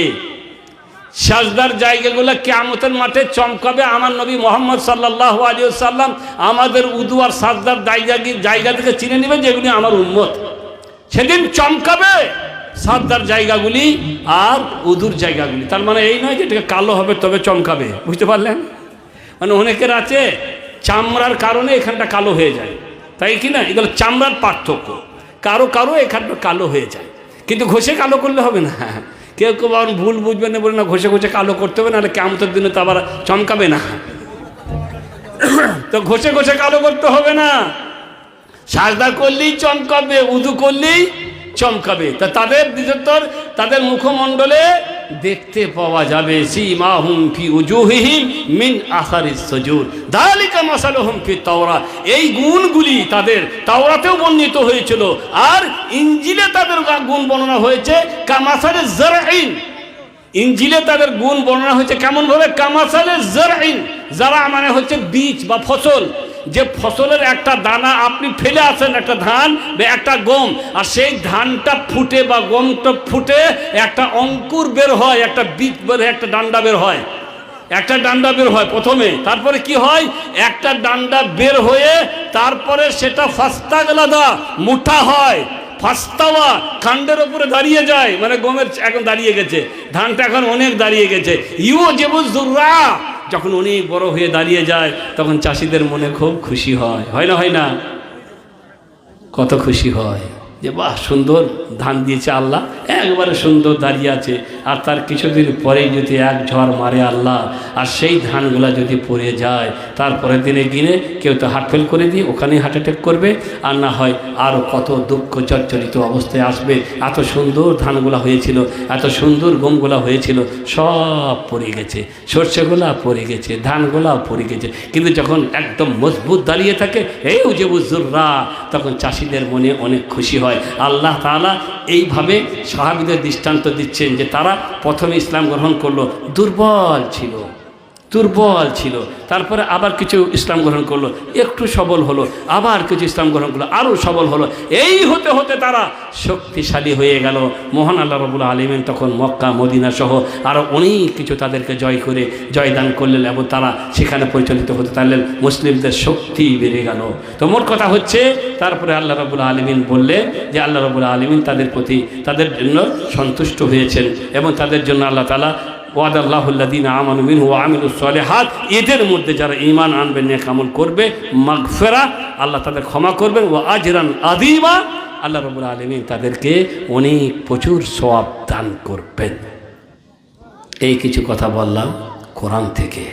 সাজদার জায়গাগুলো কিয়ামতের মাঠে চমকাবে। আমার নবী মুহাম্মদ সাল্লাল্লাহু আলাইহি ওয়াসাল্লাম আমাদের উদু আর সাজদার জায়গা থেকে চিনে নেবেন যেগুলি আমার উম্মত। সেদিন চমকাবে সাজদার জায়গাগুলি আর উদুর জায়গাগুলি। তার মানে এই নয় যে এটাকে কালো হবে তবে চমকাবে, বুঝতে পারলেন? মানে অনেকের আছে চামড়ার কারণে এখানটা কালো হয়ে যায়, তাই কি না? এগুলো চামড়ার পার্থক্য। কারো এখানটা কালো হয়ে যায়, কিন্তু ঘষে কালো করলে হবে না। কেউ কেউ আবার ভুল বুঝবেন না, বলে না ঘষে কালো করতে হবে, নাহলে কিয়ামতের দিনে তো আবার চমকাবে না। তো ঘষে কালো করতে হবে না, সাজদা করলেই চমকাবে, উযু করলেই চমকাবে। তা তাদের মুখমণ্ডলে দেখতে পাওয়া যাবে। সীমাহুম ফি উজুহিহিম মিন আসারিস সুজুদ যালিকা মাসালুহুম ফিত তাওরাত। এই গুণগুলি তাদের তাওরাতেও বর্ণিত হয়েছিল, আর ইনজিলে তাদের গুণ বর্ণনা হয়েছে কামাসালে জারঈন। ইনজিলে তাদের গুণ বর্ণনা হয়েছে কেমন ভাবে? কামাসালে জারঈন। যারা মানে হচ্ছে বীজ বা ফসল। যে ফসলের একটা দানা আপনি ফেলে আসেন, একটা ধান বা একটা গম, আর সেই ধানটা ফুটে বা গমটা ফুটে একটা অঙ্কুর বের হয়, একটা বীজ বের হয়, একটা ডান্ডা বের হয়, একটা ডান্ডা বের হয় প্রথমে। তারপরে কি হয়? একটা ডান্ডা বের হয়ে তারপরে সেটা ফাস্তাগলাদা মুঠা হয়, ফাস্তাওয়া কাণ্ডের উপরে দাঁড়িয়ে যায়। মানে গমের এখন দাঁড়িয়ে গেছে, ধানটা এখন অনেক দাঁড়িয়ে গেছে। ইউজিবুজ-যুররা, যখন অনেক বড় হয়ে দাঁড়িয়ে যায় তখন চাষিদের মনে খুব খুশি হয়, হয় না? কত খুশি হয় যে বাহ, সুন্দর ধান দিয়েছে আল্লাহ, একবারে সুন্দর দাঁড়িয়ে আছে। আর তার কিছুদিন পরেই যদি এক ঝড় মারে আল্লাহ, আর সেই ধানগুলা যদি পড়ে যায়, তারপরের দিনে গিনে কেউ তো হার্ট ফেল করে দিয়ে ওখানেই হার্ট অ্যাটাক করবে, আর না হয় আরও কত দুঃখ জর্জরিত অবস্থায় আসবে। এত সুন্দর ধানগুলা হয়েছিল, এত সুন্দর গমগুলা হয়েছিল, সব পড়ে গেছে, সর্ষেগুলা পড়ে গেছে, ধানগুলাও পড়ে গেছে। কিন্তু যখন একদম মজবুত দাঁড়িয়ে থাকে এই উজিবুজ-যুররা, তখন চাষিদের মনে অনেক খুশি হয়। আল্লাহ তাআলা এইভাবে সাহাবীদের দৃষ্টান্ত দিচ্ছেন যে তারা প্রথমে ইসলাম গ্রহণ করলো, দুর্বল ছিল, তারপরে আবার কিছু ইসলাম গ্রহণ করলো, একটু সবল হলো, আবার কিছু ইসলাম গ্রহণ করলো, আরও সবল হলো। এই হতে হতে তারা শক্তিশালী হয়ে গেল। মহান আল্লাহ রাব্বুল আলামিন তখন মক্কা মদিনা সহ আরও অনেক কিছু তাদেরকে জয়দান করলেন এবং তারা সেখানে পরিচালিত হতে পারলেন, মুসলিমদের শক্তি বেড়ে গেল। তো মোট কথা হচ্ছে, তারপরে আল্লাহ রাব্বুল আলামিন বললেন যে আল্লাহ রাব্বুল আলামিন তাদের প্রতি, তাদের জন্য সন্তুষ্ট হয়েছেন এবং তাদের জন্য আল্লাহ তাআলা ওয়াদাল্লাহুল্লাযীনা আমানু মিনহু ওয়া আমিলুস সালিহাত, এদের মধ্যে যারা ঈমান আনবে, নেক আমল করবে, মাগফিরা, আল্লাহ তাদের ক্ষমা করবেন, ওয়া আজরান আযীমা, আল্লাহ রাব্বুল আলামিন তাদেরকে অনেক প্রচুর সওয়াব দান করবেন। এই কিছু কথা বললাম কোরআন থেকে।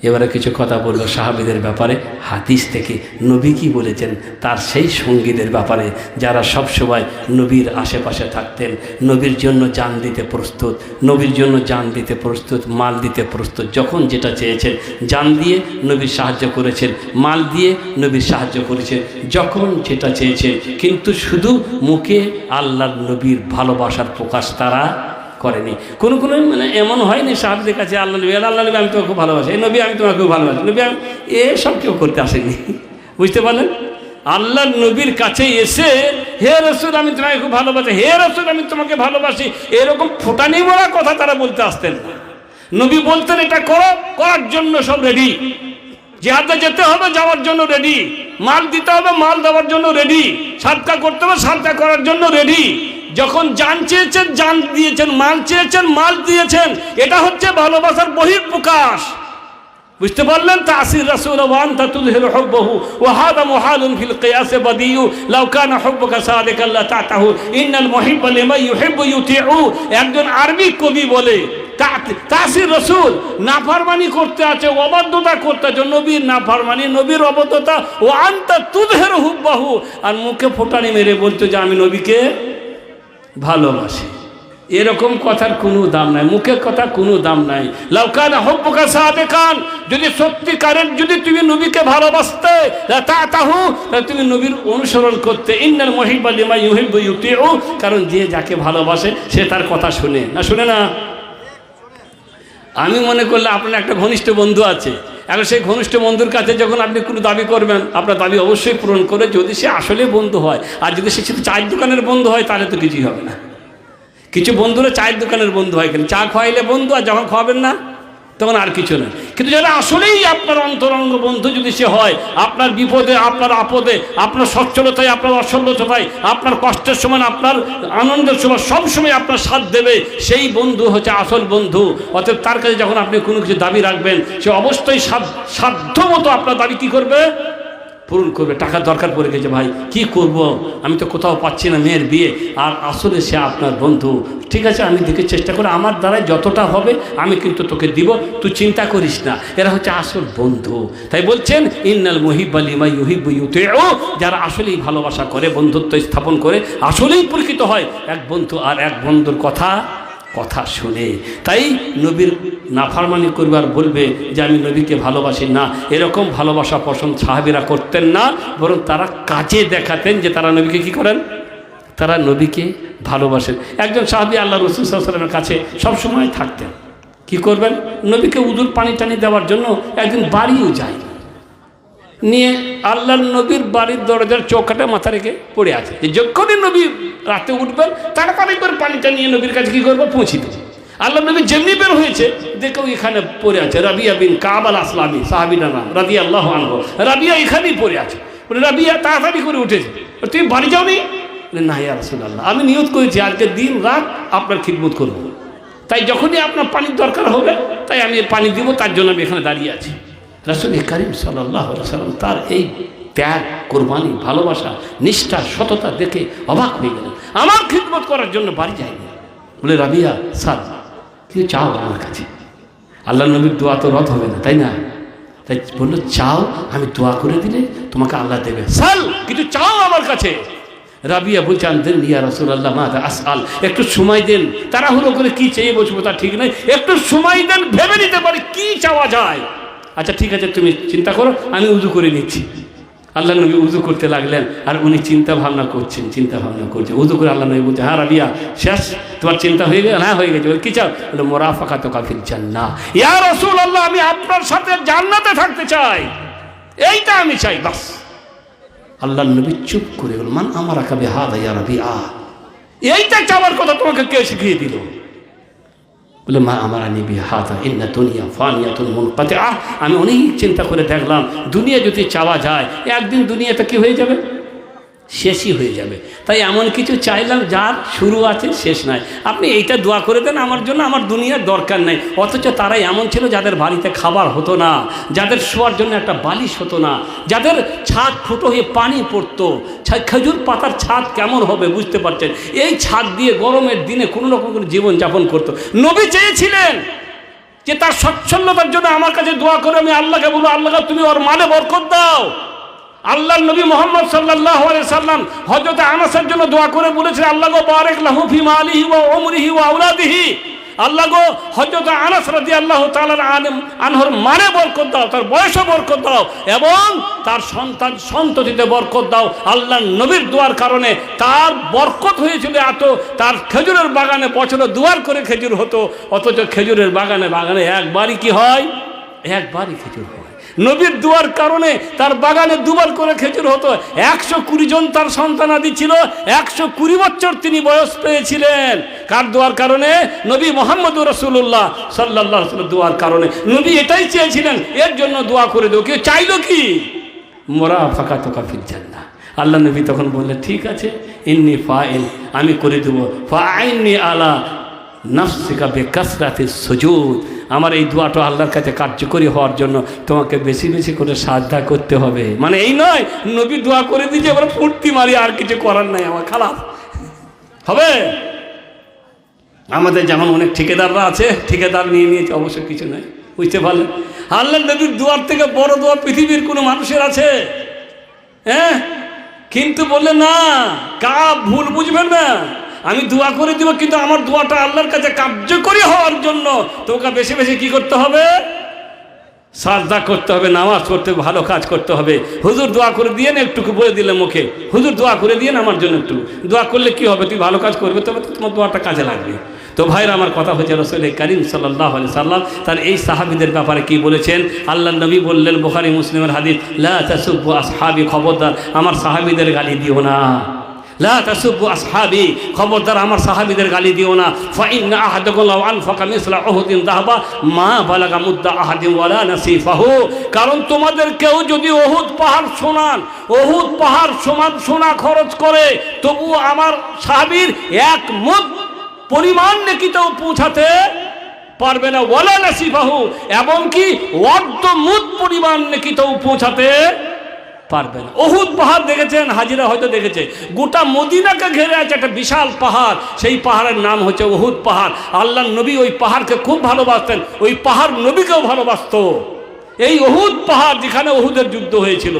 এবারে কিছু কথা বললো সাহাবীদের ব্যাপারে, হাদিস থেকে নবী কি বলেছেন তার সেই সঙ্গীদের ব্যাপারে যারা সব সময় নবীর আশেপাশে থাকতেন, নবীর জন্য জান দিতে প্রস্তুত, নবীর জন্য জান দিতে প্রস্তুত, মাল দিতে প্রস্তুত। যখন যেটা চেয়েছেন জান দিয়ে নবীর সাহায্য করেছেন, মাল দিয়ে নবীর সাহায্য করেছেন, যখন যেটা চেয়েছেন। কিন্তু শুধু মুখে আল্লাহর নবীর ভালোবাসার প্রকাশ তারা করেনি। কোনো মানে এমন হয়নি সাহাবীদের কাছে আল্লাহ নবী আমি তোমাকে খুব ভালোবাসি, এই নবী আমি তোমাকে খুব ভালোবাসি, নবী আমি এসব কেউ করতে আসেনি। বুঝতে পারলেন? আল্লাহ নবীর কাছে এসে হে রাসূল আমি তোমাকে খুব ভালোবাসি, হে রাসূল আমি তোমাকে ভালোবাসি, এরকম ফোটানি বলা কথা তারা বলতে আসতেন না। নবী বলতেন এটা করো, করার জন্য সব রেডি, জিহাদে যেতে হবে যাওয়ার জন্য রেডি, মাল দিতে হবে মাল দেওয়ার জন্য রেডি, সাদকা করতে হবে সাদকা করার জন্য রেডি। যখন জান চেয়েছেন জান দিয়েছেন, মাল চেয়েছেন মাল দিয়েছেন। এটা হচ্ছে ভালোবাসার বহিঃপ্রকাশ। বুঝতে পারলেন? তাসির রাসূল ওয়া আনতা তুযহিরু হুব্বাহু ওয়া হাদা মুহালুন ফিল কিয়াস বাদিউ লাউ কানা হুব্বুকা সাদিকান লা তাতাহু ইন্নাল মুহিব্বা লিমান ইউহিব্বু ইউতিউ। একজন আরবি কবি বলে তাসির রাসূল নাফরমানি করতে আছে, অবাধ্যতা করতে আছে, নবীর নাফরমানি নবীর অবাধ্যতা, ওয়া আনতা তুযহিরু হুব্বাহু, আর মুখে ফোঁটানি মেরে বলতো যে আমি নবীকে ভালোবাসি। এরকম কথার কোনো দাম নাই, মুখের কথা কোনো দাম নাই। লাউ কানা হুব্বুকা সাদিকান, যদি সত্যিকারের যদি তুমি নবীকে ভালোবাসতে তাতাহু, তুমি নবীর অনুসরণ করতে। ইন্নাল মুহিব্বা লিমান ইউহিব্বু ইউতিউ, কারণ যে যাকে ভালোবাসে সে তার কথা শুনে না, শুনে না। আমি মনে করলে আপনার একটা ঘনিষ্ঠ বন্ধু আছে, এখন সেই ঘনিষ্ঠ বন্ধুর কাছে যখন আপনি কোনো দাবি করবেন, আপনার দাবি অবশ্যই পূরণ করে, যদি সে আসলে বন্ধু হয়। আর যদি সে শুধু চায়ের দোকানের বন্ধু হয় তাহলে তো কিছুই হবে না। কিছু বন্ধুরা চায়ের দোকানের বন্ধু হয়, কেন চা খাওয়াইলে বন্ধু, আর যখন খাওয়াবেন না তখন আর কিছু না। কিন্তু যারা আসলেই আপনার অন্তরঙ্গ বন্ধু যদি সে হয়, আপনার বিপদে আপনার আপদে, আপনার সচ্ছলতায় আপনার অসচ্ছলতায়, আপনার কষ্টের সময় আপনার আনন্দের সময় সব সময় আপনার সাথ দেবে, সেই বন্ধু হচ্ছে আসল বন্ধু। অতএব তার কাছে যখন আপনি কোনো কিছু দাবি রাখবেন, সে অবশ্যই সাধ্য মতো আপনার দাবি কী করবে, পূরণ করবে। টাকার দরকার পড়ে গেছে, ভাই কি করব, আমি তো কোথাও পাচ্ছি না মেয়ের বিয়ে, আর আসলে সে আপনার বন্ধু। ঠিক আছে, আমি দেখে চেষ্টা করে আমার দ্বারাই যতটা হবে আমি কিন্তু তোকে দিব, তুই চিন্তা করিস না। এরা হচ্ছে আসল বন্ধু। তাই বলছেন ইন্নাল মুহিব্বা লিমান ইউহিব্বু ইউতিউ, যারা আসলেই ভালোবাসা করে, বন্ধুত্ব স্থাপন করে, আসলেই পরিচিত হয় এক বন্ধু আর এক বন্ধুর কথা শুনে। তাই নবীর নাফরমানি করবে আর বলবে যে আমি নবীকে ভালোবাসি না, এরকম ভালোবাসা পছন্দ সাহাবীরা করতেন না, বরং তারা কাজে দেখাতেন যে তারা নবীকে কি করেন, তারা নবীকে ভালোবাসেন। একজন সাহাবী আল্লাহ রাসূল সাল্লাল্লাহু আলাইহি ওয়াসাল্লামের কাছে সবসময় থাকতেন। কি করবেন, নবীকে উযুর পানি টানি দেওয়ার জন্য একদিন বাড়িও যায়, নিয়ে আল্লাহর নবীর বাড়ির দরজার চৌকাঠে মাথা রেখে পড়ে আছে, যে যখনই নবী রাতে উঠবেন তাড়াতাড়ি করে পানিটা নিয়ে নবীর কাছে কী করবো, পৌঁছে দেবো। আল্লাহ নবী যেমনি বের হয়েছে দেখেও এখানে পড়ে আছে। রাবিয়া বিন কাব আল আসলামী সাহাবীর নাম, রাদিয়াল্লাহু আনহু। রাবিয়া এখানেই পড়ে আছে। বলে রাবিয়া তাড়াতাড়ি করে উঠেছে, তুমি বাড়ি যাওনি? না ইয়া রাসূলুল্লাহ, আমি নিয়ত করেছি আজকে দিন রাত আপনার খিদমত করব, তাই যখনই আপনার পানির দরকার হবে তাই আমি পানি দিব, তার জন্য আমি এখানে দাঁড়িয়ে আছি। রাসূল কারীম সাল্লাল্লাহু আলাইহি ওয়াসাল্লাম তার এই ত্যাগ, কোরবানি, ভালোবাসা, নিষ্ঠা, সততা দেখে অবাক হয়ে গেলেন। আমার খিদমত করার জন্য বাড়ি যায়নি। বলে রাবিয়া স্যার কিছু চাও আমার কাছে, আল্লাহ নবীর দোয়া তো রদ হবে না, তাই না? তাই বললো চাও, আমি দোয়া করে দিলে তোমাকে আল্লাহ দেবে। স্যার কিছু চাও আমার কাছে। রাবিয়া বলছেন দেন ইয়া রাসূলুল্লাহ মাযা আসআল, একটু সময় দেন, তাড়াহুড়ো করে কি চেয়ে বসবো তা ঠিক নয়, একটু সময় দেন, ভেবে নিতে পারি কি চাওয়া যায়। আচ্ছা ঠিক আছে, তুমি চিন্তা করো, আমি উযু করে নিচ্ছি। আল্লাহ নবী উযু করতে লাগলেন, আর উনি চিন্তা ভাবনা করছেন। উযু করে আল্লাহ নবী বলছে হ্যাঁ রাবিয়া শেষ, তোমার চিন্তা হয়ে গেল? হ্যাঁ হয়ে গেছে। বলে কি চাও? বলে মুরাফাকাতুকা ফিল জান্নাহ, ইয়া রাসূলুল্লাহ আমি আপনার সাথে জান্নাতে থাকতে চাই, এইটা আমি চাই বাস। আল্লাহ নবী চুপ করে গেল। মান আমারাকা বিহাযা ইয়া রাবিয়া, এইটা চাওয়ার কথা তোমাকে কে শিখিয়ে দিল? বলে মা আমারানি বিহাযা ইন্না দুনিয়া ফানিয়াতুন মুনকাতিআ, আমি অনেক চিন্তা করে দেখলাম দুনিয়া যদি চাওয়া যায় একদিন দুনিয়াটা কি হয়ে যাবে, শেষই হয়ে যাবে। তাই এমন কিছু চাইলাম যার শুরু আছে শেষ নাই। আপনি এইটা দোয়া করে দেন আমার জন্য, আমার দুনিয়ার দরকার নেই। অথচ তারাই এমন ছিল যাদের বাড়িতে খাবার হতো না, যাদের শোয়ার জন্য একটা বালিশ হতো না, যাদের ছাদ ফুটো হয়ে পানি পড়তো। খেজুর পাতার ছাদ কেমন হবে বুঝতে পারছেন? এই ছাদ দিয়ে গরমের দিনে কোনো রকম করে জীবনযাপন করতো। নবী চেয়েছিলেন যে তার সচ্ছলতার জন্য আমার কাছে দোয়া করে আমি আল্লাহকে বলবো, আল্লাহকে তুমি ওর মালে বরকত দাও। আল্লাহর নবী মুহাম্মদ সাল্লাল্লাহু আলাইহি সাল্লাম হযরত আনাসের জন্য দোয়া করে বলেছেন, আল্লাহ গো বারিক লাহু ফি মালিহি ওয়া উমরিহি ওয়া আওলাদিহি, আল্লাহ গো হযরত আনাস রাদিয়াল্লাহু তাআলা আনহুর মালে বরকত দাও, তার বয়সে বরকত দাও এবং তার সন্তান সন্ততিতে বরকত দাও। আল্লাহর নবীর দোয়ার কারণে তার বরকত হয়েছিল এত, তার খেজুরের বাগানে বছরে দুবার করে খেজুর হতো, অথচ খেজুরের বাগানে একবারই কি হয়, একবারই খেজুর হয়। নবীর দুয়ার কারণে তার বাগানে দুবার করে খেজুর হতো। 120 জন তার সন্তানাদি ছিল, 120 বছর তিনি বয়স পেয়েছিলেন। কার দোয়ার কারণে? নবী মুহাম্মদুর রাসূলুল্লাহ সাল্লাল্লাহু আলাইহি ওয়াসাল্লাম দোয়ার কারণে। নবী এটাই চেয়েছিলেন, এর জন্য দোয়া করে দেও। কেউ চাইলো কি? মুরাফাকাতুকা ফিল জান্নাহ। আল্লাহ নবী তখন বললেন, ঠিক আছে, ইন্নী ফাইল, আমি করে দেবো। ফাআইনি আলা নাফসিকা বিকাসরাতিস সুজুদ, আমার এই দোয়াটা আল্লাহর কাছে কার্যকরী হওয়ার জন্য তোমাকে বেশি বেশি করে সাজদা করতে হবে। মানে এই নয় নবী দোয়া করে দিয়েছে এবার ফুর্তি মারি, আর কিছু করার নাই, আমার খালাস হবে। আমাদের যেমন অনেক ঠিকাদাররা আছে, ঠিকাদার নিয়ে নিয়েছে, অবশ্য কিছু নাই, বুঝতে পারলেন? আল্লাহ নবীর দোয়ার থেকে বড় দোয়া পৃথিবীর কোনো মানুষের আছে? হ্যাঁ, কিন্তু বললে না, ভুল বুঝবেন না, আমি দোয়া করে দিব, কিন্তু আমার দোয়াটা আল্লাহর কাছে কার্যকরী হওয়ার জন্য তোমাকে বেশি বেশি কি করতে হবে? সাজদা করতে হবে, নামাজ পড়তে, ভালো কাজ করতে হবে। হুজুর দোয়া করে দিয়ে না, একটু বলে দিলে মুখে, হুজুর দোয়া করে দিয়ে না আমার জন্য, একটু দোয়া করলে কি হবে? তুই ভালো কাজ করবে, তবে তোমার দোয়াটা কাজে লাগবে। তো ভাইরা, আমার কথা হচ্ছে রাসূল কারীম সাল্লাল্লাহু আলাইহি সাল্লাম তার এই সাহাবীদের ব্যাপারে কি বলেছেন? আল্লাহর নবী বললেন, বুখারী মুসলিমের হাদিস, লা তাসুব্বু আসহাবি, খবরদার আমার সাহাবীদের গালি দিও না। লা তাসুব্বু আসহাবি, খবরদার আমার সাহাবীদের গালি দিও না। ফাইন্না আহাদাকুম লাউ আনফাকা মিসলা উহুদিন যাহাবা মা বালাগা মুদ্দা আহাদিন ওয়ালা নাসিফাহু, কারণ তোমাদের কেউ যদি উহুদ পাহাড় সমান সোনা খরচ করে, তবু আমার সাহাবীর এক মুদ পরিমাণ নেকিতেও পৌঁছাতে পারবে না। ওয়ালা নাসিফাহু, এবং কি অর্ধ মুদ পরিমাণ নেকিতেও পৌঁছাতে পারবে না। উহুদ পাহাড় দেখেছেন? হাজিরা হয়তো দেখেছে। গোটা মদিনাকে ঘিরে আছে একটা বিশাল পাহাড়, সেই পাহাড়ের নাম হচ্ছে উহুদ পাহাড়। আল্লাহর নবী ওই পাহাড়কে খুব ভালোবাসতেন, ওই পাহাড় নবীকেও ভালোবাসত। এই উহুদ পাহাড়, যেখানে উহুদের যুদ্ধ হয়েছিল,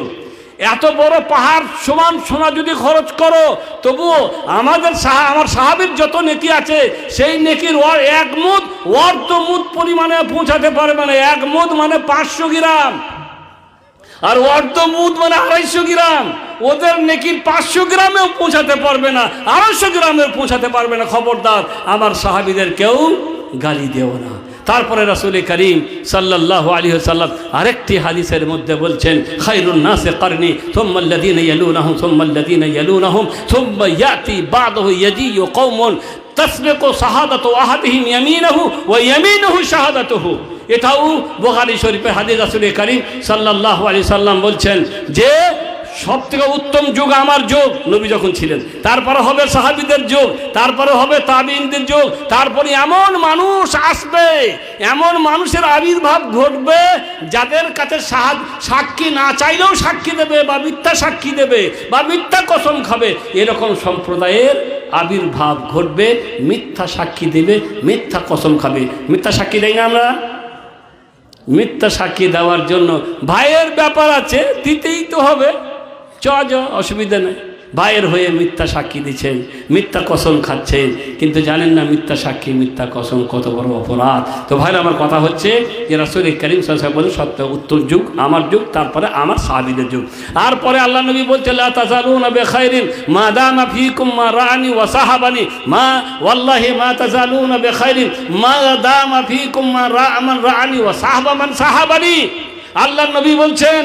এত বড় পাহাড় সমান সোনা যদি খরচ করো, তবুও আমার সাহাবীর যত নেকি আছে সেই নেকির এক মুদ অর্ধ মুদ পরিমাণে পৌঁছাতে পারবে না। এক মুদ মানে 500 গ্রাম, আর অর্ধ মুদ মানে 250 গ্রাম। ওদের নেকির 500 গ্রামেও পৌঁছাতে পারবে না, 250 গ্রামেও পৌঁছাতে পারবে না। খবরদার আমার সাহাবীদের কেউ গালি দেও না। তারপরে রাসূল করিম সাল্লাল্লাহু আলাইহি ওয়াসাল্লাম আরেকটি হাদিসের মধ্যে বলছেন, খায়রুন নাসি করনি সুম্মা আল্লাযীনা ইয়ালুনাহুম সুম্মা আল্লাযীনা ইয়ালুনাহুম সুম্মা ইয়াতি বা'দুহু ইয়াজিউ কওমুন তাসবিকু শাহাদাতু আহাদিহিম ইয়ামিনাহু ওয়া ইয়ামিনুহু শাহাদাতুহু। এটাও বুখারী শরীফের হাদিস। রাসূল করিম সাল্লাল্লাহু আলাইহি সাল্লাম বলছেন যে সবথেকে উত্তম যুগ আমার যুগ, নবী যখন ছিলেন, তারপরে হবে সাহাবীদের যুগ, তারপরে হবে তাবিঈনদের যুগ, তারপরে এমন মানুষ আসবে, এমন মানুষের আবির্ভাব ঘটবে যাদের কাছে সাক্ষী না চাইলেও সাক্ষী দেবে, বা মিথ্যা সাক্ষী দেবে, বা মিথ্যা কসম খাবে। এরকম সম্প্রদায়ের আবির্ভাব ঘটবে, মিথ্যা সাক্ষী দেবে, মিথ্যা কসম খাবে। মিথ্যা সাক্ষী দেয় না আমরা? মিথ্যা সাক্ষী দেওয়ার জন্য ভাইয়ের ব্যাপার আছে, দিতেই তো হবে, অসুবিধা নেই। ভাইয়ের হয়ে মিথ্যা সাক্ষী দিচ্ছেন, মিথ্যা কসম খাচ্ছেন, কিন্তু জানেন না মিথ্যা সাক্ষী মিথ্যা কসম কত বড় অপরাধ। তো ভাইরা, আমার কথা হচ্ছে যে রাসূল করিম সাল্লাল্লাহু আলাইহি ওয়াসাল্লাম বলেন সবথেকে উত্তম যুগ আমার যুগ, তারপরে আমার সাহাবীদের যুগ। আর পরে আল্লাহ নবী বলছেন, লা তাযালুনা বিখাইরিন মা দামা ফীকুম মা রাআনি ওয়া সাহাবানি মা ওয়াল্লাহি মা তাযালুনা বিখাইরিন মা দামা ফীকুম মা রাআনি ওয়া সাহাবা মান সাহাবানি। আল্লাহ নবী বলছেন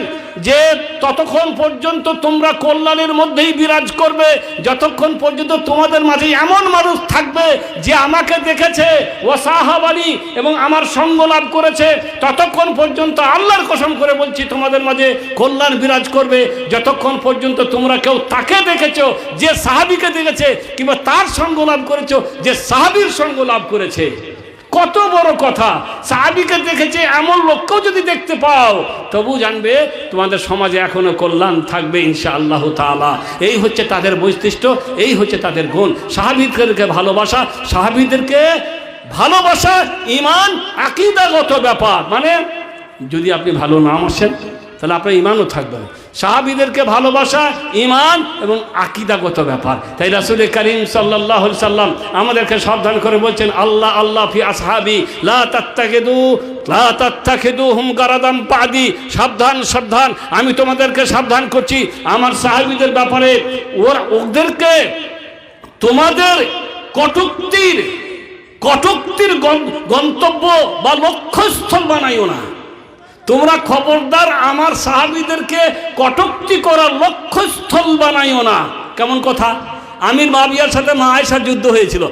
যে ততক্ষণ পর্যন্ত তোমরা কল্যাণের মধ্যেই বিরাজ করবে, যতক্ষণ পর্যন্ত তোমাদের মাঝে এমন মানুষ থাকবে যে আমাকে দেখেছে, ও সাহাবানি, এবং আমার সঙ্গ লাভ করেছে, ততক্ষণ পর্যন্ত আল্লাহর কসম করে বলছি তোমাদের মাঝে কল্যাণ বিরাজ করবে। যতক্ষণ পর্যন্ত তোমরা কেউ তাকে দেখেছো যে সাহাবীকে দেখেছে, কিংবা তার সঙ্গ লাভ করেছো যে সাহাবীর সঙ্গ লাভ করেছে। কত বড় কথা! সাহাবীকে দেখেছে এমন লোককেও যদি দেখতে পাও, তবু জানবে তোমাদের সমাজে এখনো কল্যাণ থাকবে ইনশাআল্লাহ তাআলা। এই হচ্ছে তাদের বৈশিষ্ট্য, এই হচ্ছে তাদের গুণ। সাহাবীদেরকে ভালোবাসা, সাহাবীদেরকে ভালোবাসা ঈমান আকীদাগত ব্যাপার, মানে যদি আপনি ভালো না আসেন তাহলে আপনার ঈমানও থাকবে না। সাহাবীদেরকে ভালোবাসা ঈমান এবং আকীদাগত ব্যাপার। তাই রাসূল করিম সাল্লাল্লাহু আলাইহি সাল্লাম আমাদেরকে সাবধান করে বলছেন, আল্লাহ আল্লাহ ফি আসহাবি লা তাত্তাখিদুহুম গারাদাম বাদি। সাবধান সাবধান, আমি তোমাদেরকে সাবধান করছি আমার সাহাবীদের ব্যাপারে। ওদেরকে তোমাদের কটূক্তির গন্তব্য বা লক্ষ্যস্থল বানাইও না। তোমরা খবরদার আমার সাহাবীদেরকে কটূক্তি করার লক্ষ্যস্থল বানাইও না। কেমন কথা? আমির মুআবিয়ার সাথে মা আয়েশার যুদ্ধ হয়েছিল,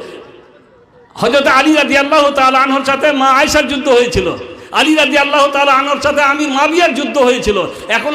হযরত আলী রাদিয়াল্লাহু তাআলা আনহুর সাথে মা আয়েশার যুদ্ধ হয়েছিল, আলী রাদিয়াল্লাহু তাআলা আনহুর সাথে আমির মুআবিয়ার যুদ্ধ হয়েছিল। এখন